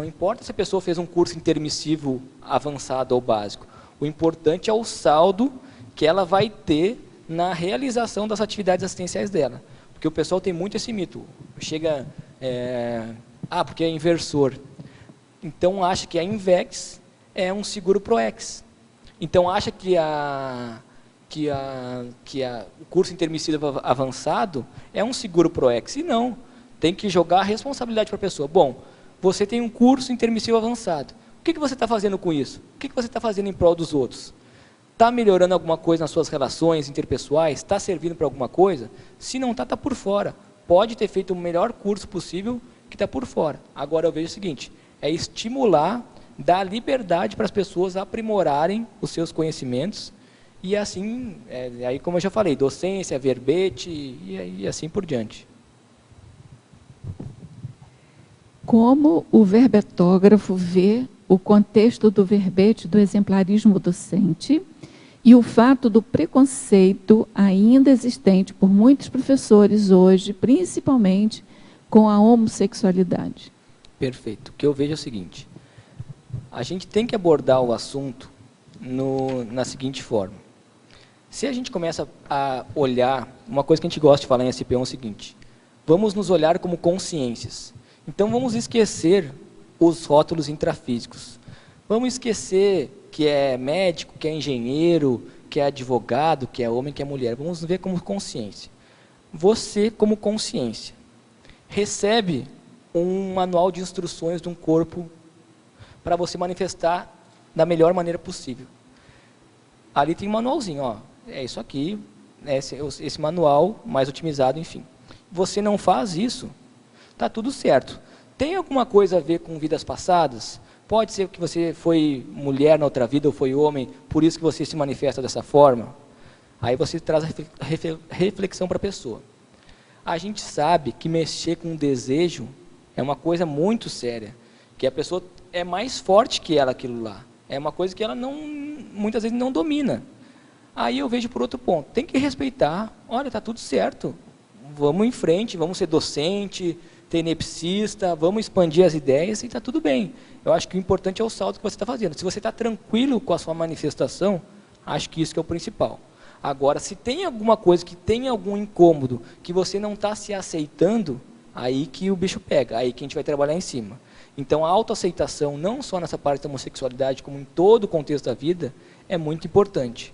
importa se a pessoa fez um curso intermissivo avançado ou básico, o importante é o saldo que ela vai ter na realização das atividades assistenciais dela. Porque o pessoal tem muito esse mito, chega, porque é inversor, então acha que a Invex é um seguro Proex. Então, acha que o curso intermissivo avançado é um seguro Proex. E não, tem que jogar a responsabilidade para a pessoa. Bom, você tem um curso intermissivo avançado. O que você está fazendo com isso? O que você está fazendo em prol dos outros? Está melhorando alguma coisa nas suas relações interpessoais? Está servindo para alguma coisa? Se não está por fora. Pode ter feito o melhor curso possível que está por fora. Agora, eu vejo o seguinte, é estimular, dar liberdade para as pessoas aprimorarem os seus conhecimentos e assim, aí como eu já falei, docência, verbete e assim por diante. Como o verbetógrafo vê o contexto do verbete do exemplarismo docente e o fato do preconceito ainda existente por muitos professores hoje, principalmente com a homossexualidade? Perfeito. O que eu vejo é o seguinte: a gente tem que abordar o assunto na seguinte forma. Se a gente começa a olhar, uma coisa que a gente gosta de falar em SP é o seguinte: vamos nos olhar como consciências. Então vamos esquecer os rótulos intrafísicos. Vamos esquecer que é médico, que é engenheiro, que é advogado, que é homem, que é mulher. Vamos ver como consciência. Você, como consciência, recebe um manual de instruções de um corpo para você manifestar da melhor maneira possível. Ali tem um manualzinho, ó, é isso aqui, esse manual mais otimizado, enfim. Você não faz isso, está tudo certo. Tem alguma coisa a ver com vidas passadas? Pode ser que você foi mulher na outra vida ou foi homem, por isso que você se manifesta dessa forma? Aí você traz a reflexão para a pessoa. A gente sabe que mexer com o desejo é uma coisa muito séria, que a pessoa é mais forte que ela aquilo lá. É uma coisa que ela muitas vezes não domina. Aí eu vejo por outro ponto, tem que respeitar, olha, está tudo certo, vamos em frente, vamos ser docente, tenepsista, vamos expandir as ideias e está tudo bem. Eu acho que o importante é o salto que você está fazendo. Se você está tranquilo com a sua manifestação, acho que isso que é o principal. Agora, se tem alguma coisa que tem algum incômodo, que você não está se aceitando, aí que o bicho pega, aí que a gente vai trabalhar em cima. Então, a autoaceitação, não só nessa parte da homossexualidade, como em todo o contexto da vida, é muito importante.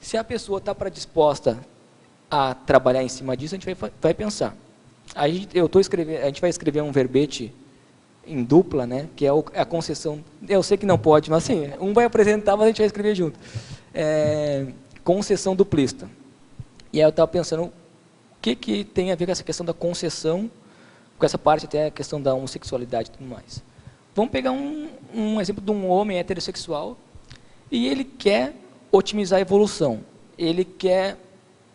Se a pessoa está predisposta a trabalhar em cima disso, a gente vai pensar. A gente vai escrever um verbete em dupla, né, que é a concessão. Eu sei que não pode, mas assim, um vai apresentar, mas a gente vai escrever junto. Concessão duplista. E aí eu estava pensando, o que tem a ver com essa questão da concessão, com essa parte até a questão da homossexualidade e tudo mais. Vamos pegar um exemplo de um homem heterossexual e ele quer otimizar a evolução. Ele quer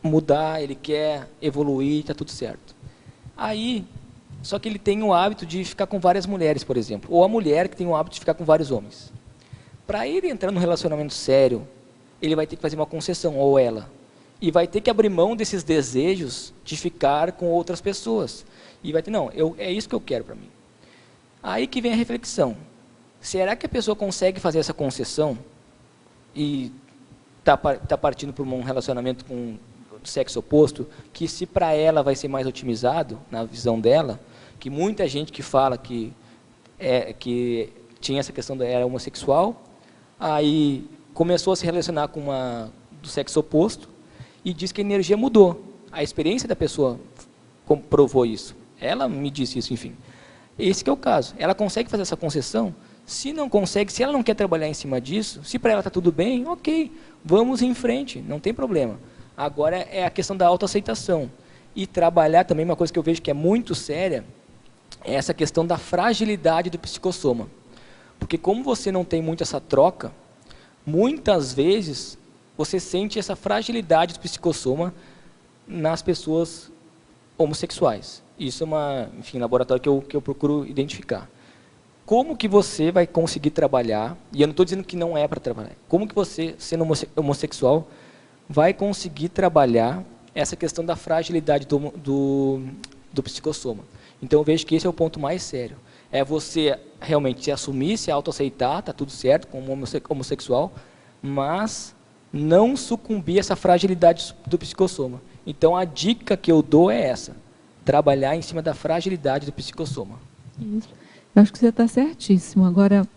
mudar, ele quer evoluir, está tudo certo. Aí, só que ele tem o hábito de ficar com várias mulheres, por exemplo, ou a mulher que tem o hábito de ficar com vários homens. Para ele entrar num relacionamento sério, ele vai ter que fazer uma concessão, ou ela, e vai ter que abrir mão desses desejos de ficar com outras pessoas. E vai ter, não, é isso que eu quero para mim. Aí que vem a reflexão. Será que a pessoa consegue fazer essa concessão e está partindo para um relacionamento com o sexo oposto, que se para ela vai ser mais otimizado, na visão dela, que muita gente que fala que tinha essa questão era homossexual, aí começou a se relacionar com uma do sexo oposto e diz que a energia mudou. A experiência da pessoa comprovou isso. Ela me disse isso, enfim. Esse que é o caso. Ela consegue fazer essa concessão? Se não consegue, se ela não quer trabalhar em cima disso, se para ela está tudo bem, ok, vamos em frente, não tem problema. Agora é a questão da autoaceitação. E trabalhar também, uma coisa que eu vejo que é muito séria, é essa questão da fragilidade do psicossoma. Porque como você não tem muito essa troca, muitas vezes você sente essa fragilidade do psicossoma nas pessoas homossexuais. Isso é enfim, laboratório que eu procuro identificar. Como que você vai conseguir trabalhar, e eu não estou dizendo que não é para trabalhar, como que você, sendo homossexual, vai conseguir trabalhar essa questão da fragilidade do psicossoma. Então eu vejo que esse é o ponto mais sério. É você realmente se assumir, se autoaceitar, está tudo certo como homossexual, mas não sucumbir a essa fragilidade do psicossoma. Então a dica que eu dou é essa, trabalhar em cima da fragilidade do psicossoma. Isso. Eu acho que você está certíssimo. Agora,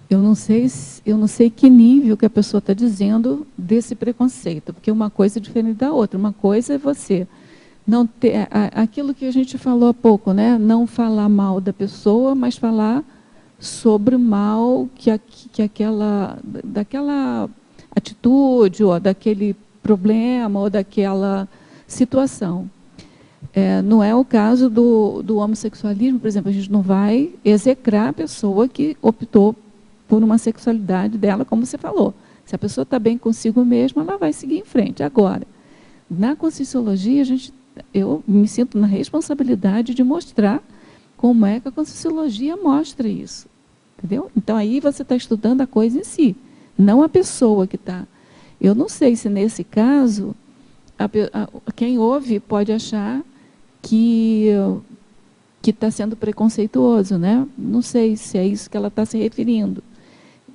eu não sei que nível que a pessoa está dizendo desse preconceito, porque uma coisa é diferente da outra. Uma coisa é você não ter aquilo que a gente falou há pouco, né? Não falar mal da pessoa, mas falar sobre o mal daquela atitude, ou daquele problema, ou daquela situação. Não é o caso do homossexualismo, por exemplo, a gente não vai execrar a pessoa que optou por uma sexualidade dela, como você falou. Se a pessoa está bem consigo mesma, ela vai seguir em frente. Agora, na Conscienciologia, eu me sinto na responsabilidade de mostrar como é que a Conscienciologia mostra isso. Entendeu? Então, aí você está estudando a coisa em si, não a pessoa que está. Eu não sei se, nesse caso, quem ouve pode achar que está sendo preconceituoso, né? Não sei se é isso que ela está se referindo.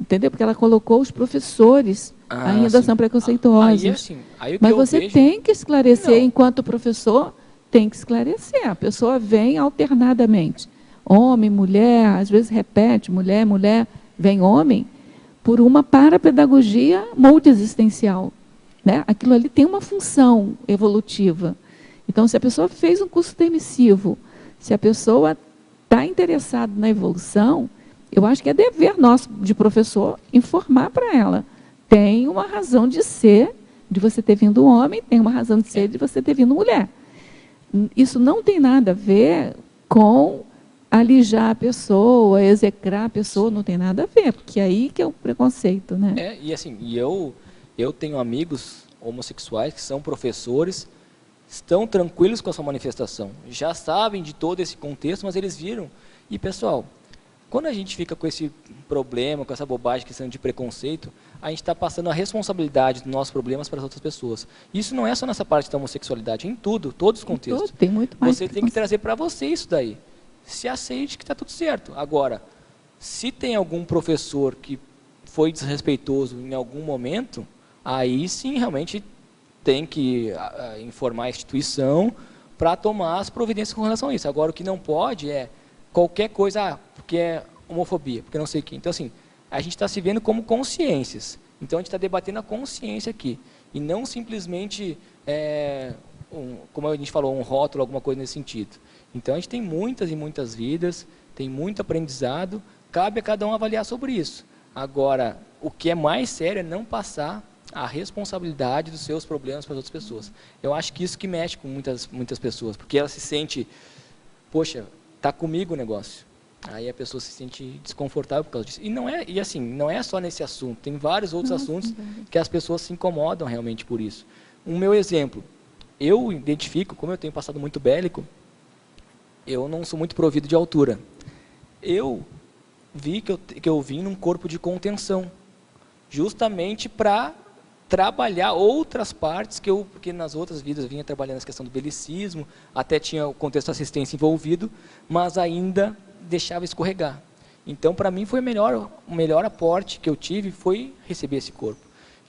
Entendeu? Porque ela colocou os professores ainda são preconceituosos. Aí, assim, aí mas você tem que esclarecer, enquanto professor, tem que esclarecer. A pessoa vem alternadamente. Homem, mulher, às vezes repete, mulher, vem homem, por uma parapedagogia multiexistencial. Né? Aquilo ali tem uma função evolutiva. Então, se a pessoa fez um curso permissivo, se a pessoa está interessada na evolução, eu acho que é dever nosso, de professor, informar para ela. Tem uma razão de ser, de você ter vindo homem, tem uma razão de ser, de você ter vindo mulher. Isso não tem nada a ver com alijar a pessoa, execrar a pessoa, não tem nada a ver, porque aí que é o preconceito, né? E assim, eu tenho amigos homossexuais que são professores, estão tranquilos com a sua manifestação, já sabem de todo esse contexto, mas eles viram. E, pessoal, quando a gente fica com esse problema, com essa bobagem questão de preconceito, a gente está passando a responsabilidade dos nossos problemas para as outras pessoas. Isso não é só nessa parte da homossexualidade, em tudo, todos os contextos. Tem muito mais. Você tem que trazer para você isso daí. Se aceite que está tudo certo. Agora, se tem algum professor que foi desrespeitoso em algum momento, aí sim realmente tem que informar a instituição para tomar as providências com relação a isso. Agora, o que não pode é qualquer coisa, porque é homofobia, porque não sei o quê. Então, assim, a gente está se vendo como consciências. Então, a gente está debatendo a consciência aqui. E não simplesmente, como a gente falou, um rótulo, alguma coisa nesse sentido. Então, a gente tem muitas e muitas vidas, tem muito aprendizado, cabe a cada um avaliar sobre isso. Agora, o que é mais sério é não passar a responsabilidade dos seus problemas para as outras pessoas. Eu acho que isso que mexe com muitas pessoas, porque ela se sente, poxa, está comigo o negócio. Aí a pessoa se sente desconfortável por causa disso. E assim, não é só nesse assunto, tem vários outros assuntos que as pessoas se incomodam realmente por isso. O meu exemplo, eu identifico, como eu tenho passado muito bélico, eu não sou muito provido de altura. Eu vi que eu vim num corpo de contenção, justamente para trabalhar outras partes porque nas outras vidas eu vinha trabalhando essa questão do belicismo, até tinha o contexto de assistência envolvido, mas ainda deixava escorregar. Então, para mim, foi o melhor aporte que eu tive foi receber esse corpo.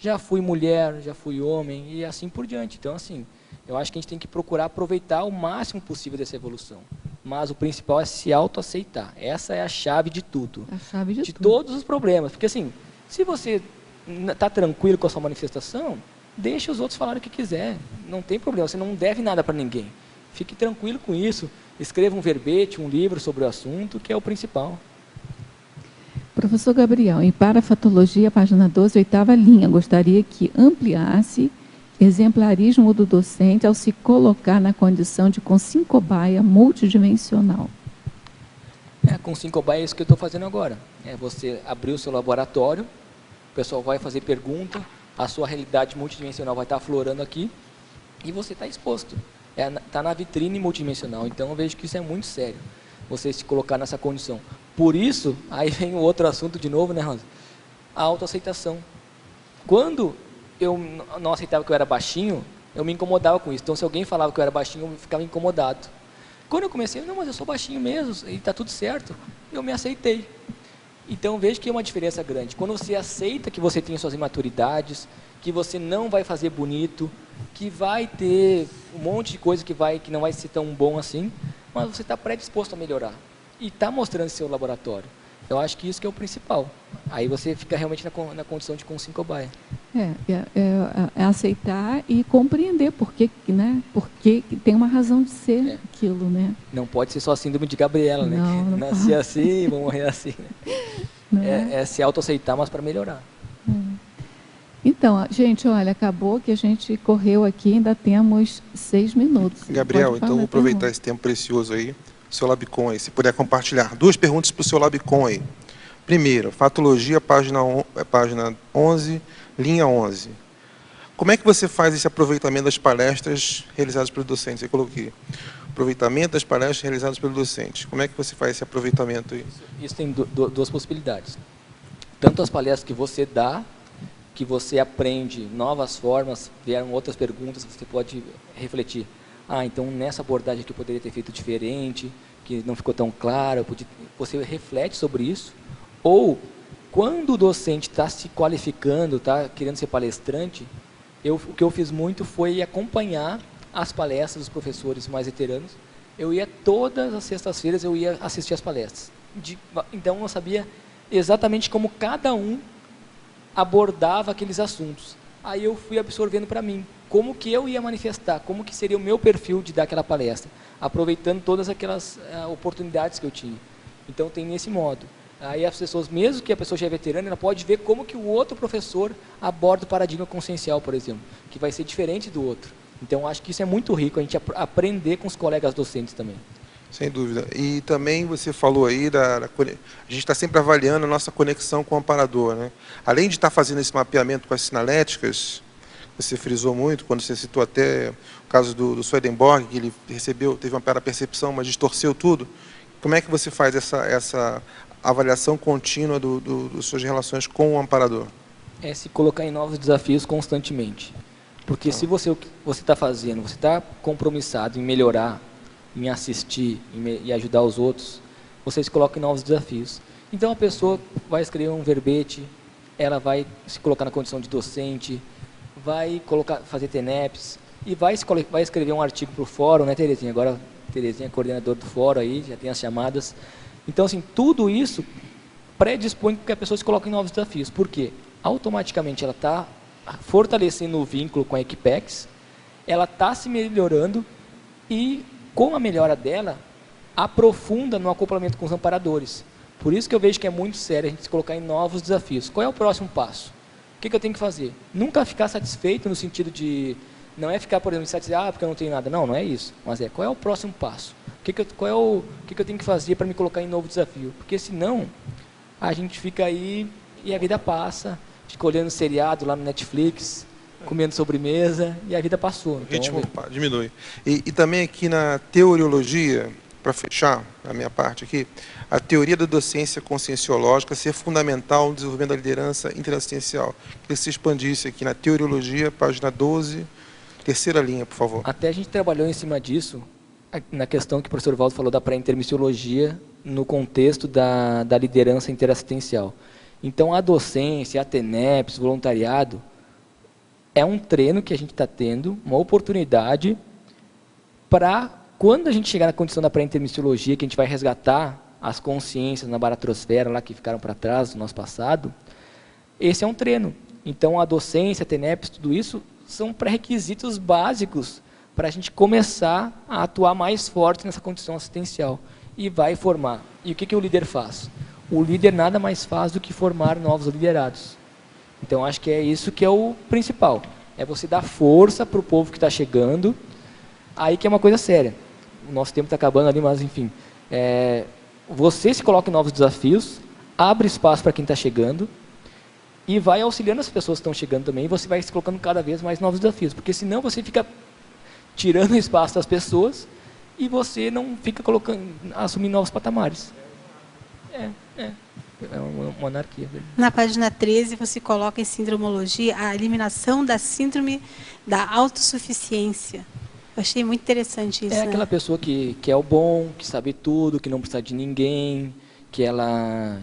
Já fui mulher, já fui homem e assim por diante. Então, assim, eu acho que a gente tem que procurar aproveitar o máximo possível dessa evolução. Mas o principal é se autoaceitar. Essa é a chave de tudo. A chave de tudo. Todos os problemas. Porque, assim, se você está tranquilo com a sua manifestação, deixe os outros falarem o que quiser. Não tem problema, você não deve nada para ninguém. Fique tranquilo com isso. Escreva um verbete, um livro sobre o assunto, que é o principal. Professor Gabriel, em Parafatologia, página 12, 8ª linha, gostaria que ampliasse exemplarismo do docente ao se colocar na condição de consincobaia multidimensional. Consincobaia é isso que eu estou fazendo agora. É você abrir o seu laboratório, o pessoal vai fazer pergunta, a sua realidade multidimensional vai estar aflorando aqui e você está exposto. Está na vitrine multidimensional. Então, eu vejo que isso é muito sério, você se colocar nessa condição. Por isso, aí vem o outro assunto de novo, né, Rosa? A autoaceitação. Quando eu não aceitava que eu era baixinho, eu me incomodava com isso. Então, se alguém falava que eu era baixinho, eu ficava incomodado. Quando eu comecei, não, mas eu sou baixinho mesmo, e está tudo certo, eu me aceitei. Então, vejo que é uma diferença grande. Quando você aceita que você tem suas imaturidades, que você não vai fazer bonito, que vai ter um monte de coisa que não vai ser tão bom assim, mas você está predisposto a melhorar. E está mostrando seu laboratório. Eu acho que isso que é o principal. Aí você fica realmente na condição de consincobaia. É aceitar e compreender por que, né? Porque tem uma razão de ser aquilo, né? Não pode ser só síndrome de Gabriela, né? Não nasci assim, vou morrer assim. Né? É se autoaceitar, mas para melhorar. Então, gente, olha, acabou que a gente correu aqui, ainda temos 6 minutos. Gabriel, então vou aproveitar esse tempo precioso aí, seu Labicon aí, se puder compartilhar. 2 perguntas para o seu Labicon aí. Primeiro, Fatologia, página 11, linha 11. Como é que você faz esse aproveitamento das palestras realizadas pelos docentes? Eu coloquei. aproveitamento das palestras realizadas pelo docente. Como é que você faz esse aproveitamento aí? Isso tem duas possibilidades. Tanto as palestras que você dá, que você aprende novas formas, vieram outras perguntas, você pode refletir. Ah, então nessa abordagem aqui eu poderia ter feito diferente, que não ficou tão claro. Você reflete sobre isso. Ou, quando o docente está se qualificando, está querendo ser palestrante, o que eu fiz muito foi acompanhar as palestras dos professores mais veteranos. Eu ia todas as sextas-feiras, eu ia assistir as palestras. Então eu sabia exatamente como cada um abordava aqueles assuntos. Aí eu fui absorvendo para mim como que eu ia manifestar, como que seria o meu perfil de dar aquela palestra, aproveitando todas aquelas oportunidades que eu tinha. Então tem nesse modo. Aí as pessoas, mesmo que a pessoa já é veterana, ela pode ver como que o outro professor aborda o paradigma consciencial, por exemplo, que vai ser diferente do outro. Então acho que isso é muito rico, a gente aprender com os colegas docentes também. Sem dúvida. E também você falou aí, a gente está sempre avaliando a nossa conexão com o amparador, né? Além de estar fazendo esse mapeamento com as sinaléticas, você frisou muito, quando você citou até o caso do Swedenborg, que ele teve uma parapercepção, mas distorceu tudo. Como é que você faz essa avaliação contínua das suas relações com o amparador? É se colocar em novos desafios constantemente. Porque se você está fazendo, você está compromissado em melhorar, em assistir e ajudar os outros, você se coloca em novos desafios. Então a pessoa vai escrever um verbete, ela vai se colocar na condição de docente, vai fazer TENEPS e vai escrever um artigo para o fórum, né, Terezinha? Agora Terezinha é coordenadora do fórum aí, já tem as chamadas. Então, assim, tudo isso predispõe que a pessoa se coloque em novos desafios. Por quê? Automaticamente ela está fortalecendo o vínculo com a Equipex, ela está se melhorando e, com a melhora dela, aprofunda no acoplamento com os amparadores. Por isso que eu vejo que é muito sério a gente se colocar em novos desafios. Qual é o próximo passo? O que eu tenho que fazer? Nunca ficar satisfeito no sentido de... Não é ficar, por exemplo, satisfeito, porque eu não tenho nada. Não, não é isso. Mas qual é o próximo passo? O que eu tenho que fazer para me colocar em novo desafio? Porque senão, a gente fica aí e a vida passa, fica olhando seriado lá no Netflix, comendo sobremesa, e a vida passou. Então, o ritmo diminui. E também aqui na teoriologia, para fechar a minha parte aqui, a teoria da docência conscienciológica ser fundamental no desenvolvimento da liderança interassistencial. Queria que você expandisse aqui na teoriologia, página 12, terceira linha, por favor. Até a gente trabalhou em cima disso, na questão que o professor Valdo falou da pré-intermissiologia, no contexto da liderança interassistencial. Então, a docência, a TENEPS, voluntariado, é um treino que a gente está tendo, uma oportunidade para, quando a gente chegar na condição da pré-intermissiologia, que a gente vai resgatar as consciências na baratrosfera, lá que ficaram para trás do nosso passado, esse é um treino. Então, a docência, a TENEPS, tudo isso são pré-requisitos básicos para a gente começar a atuar mais forte nessa condição assistencial. E vai formar. E o que o líder faz? O líder nada mais faz do que formar novos liderados. Então, acho que é isso que é o principal. É você dar força para o povo que está chegando. Aí que é uma coisa séria. O nosso tempo está acabando ali, mas enfim. Você se coloca em novos desafios, abre espaço para quem está chegando e vai auxiliando as pessoas que estão chegando também. E você vai se colocando cada vez mais novos desafios. Porque senão você fica tirando espaço das pessoas e você não fica assumindo novos patamares. É uma anarquia. Na página 13, você coloca em sindromologia a eliminação da síndrome da autossuficiência. Eu achei muito interessante isso. É aquela pessoa que é o bom, que sabe tudo, que não precisa de ninguém, que ela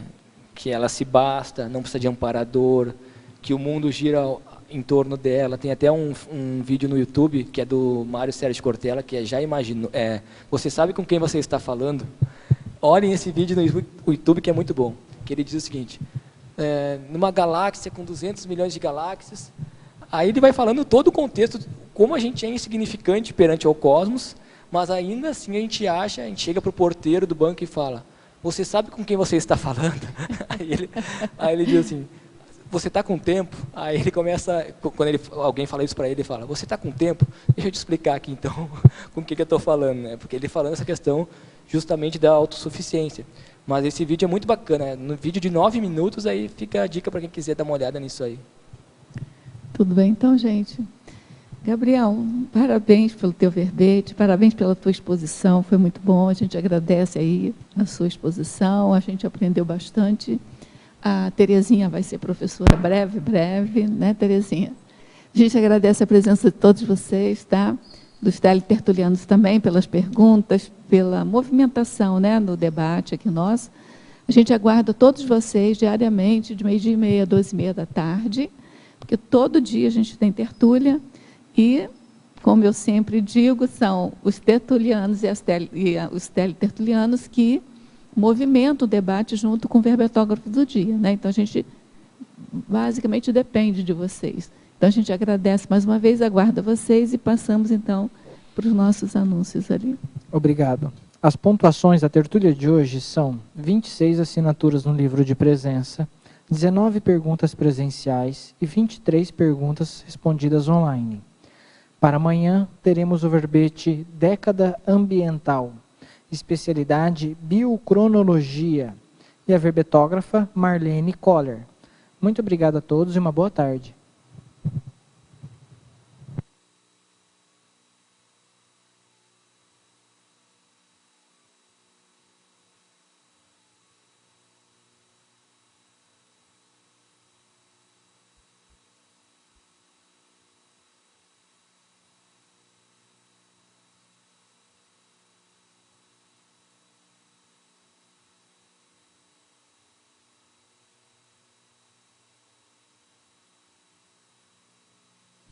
se basta, não precisa de amparador, que o mundo gira em torno dela. Tem até um vídeo no YouTube, que é do Mário Sérgio Cortella, que já imaginou. Você sabe com quem você está falando? Olhem esse vídeo no YouTube, que é muito bom. Que ele diz o seguinte, numa galáxia com 200 milhões de galáxias, aí ele vai falando todo o contexto, como a gente é insignificante perante ao cosmos, mas ainda assim a gente chega para o porteiro do banco e fala, você sabe com quem você está falando? Aí ele diz assim, você está com tempo? Aí ele começa, quando alguém fala isso para ele, ele fala, você está com tempo? Deixa eu te explicar aqui então com o que eu estou falando, né? Porque ele falando essa questão justamente da autossuficiência. Mas esse vídeo é muito bacana, no vídeo de 9 minutos, aí fica a dica para quem quiser dar uma olhada nisso aí. Tudo bem então, gente? Gabriel, parabéns pelo teu verbete, parabéns pela tua exposição, foi muito bom, a gente agradece aí a sua exposição, a gente aprendeu bastante. A Terezinha vai ser professora breve, né, Terezinha? A gente agradece a presença de todos vocês, tá? Dos teletertulianos também, pelas perguntas, pela movimentação, né, no debate aqui nosso. A gente aguarda todos vocês diariamente, de 12h30 a 12h30 da tarde, porque todo dia a gente tem tertúlia e, como eu sempre digo, são os tertulianos e os teletertulianos que movimentam o debate junto com o verbetógrafo do dia, né? Então, a gente basicamente depende de vocês. Então, a gente agradece mais uma vez, aguarda vocês e passamos, então, para os nossos anúncios ali. Obrigado. As pontuações da tertúlia de hoje são 26 assinaturas no livro de presença, 19 perguntas presenciais e 23 perguntas respondidas online. Para amanhã, teremos o verbete Década Ambiental, especialidade Biocronologia, e a verbetógrafa Marlene Koller. Muito obrigado a todos e uma boa tarde.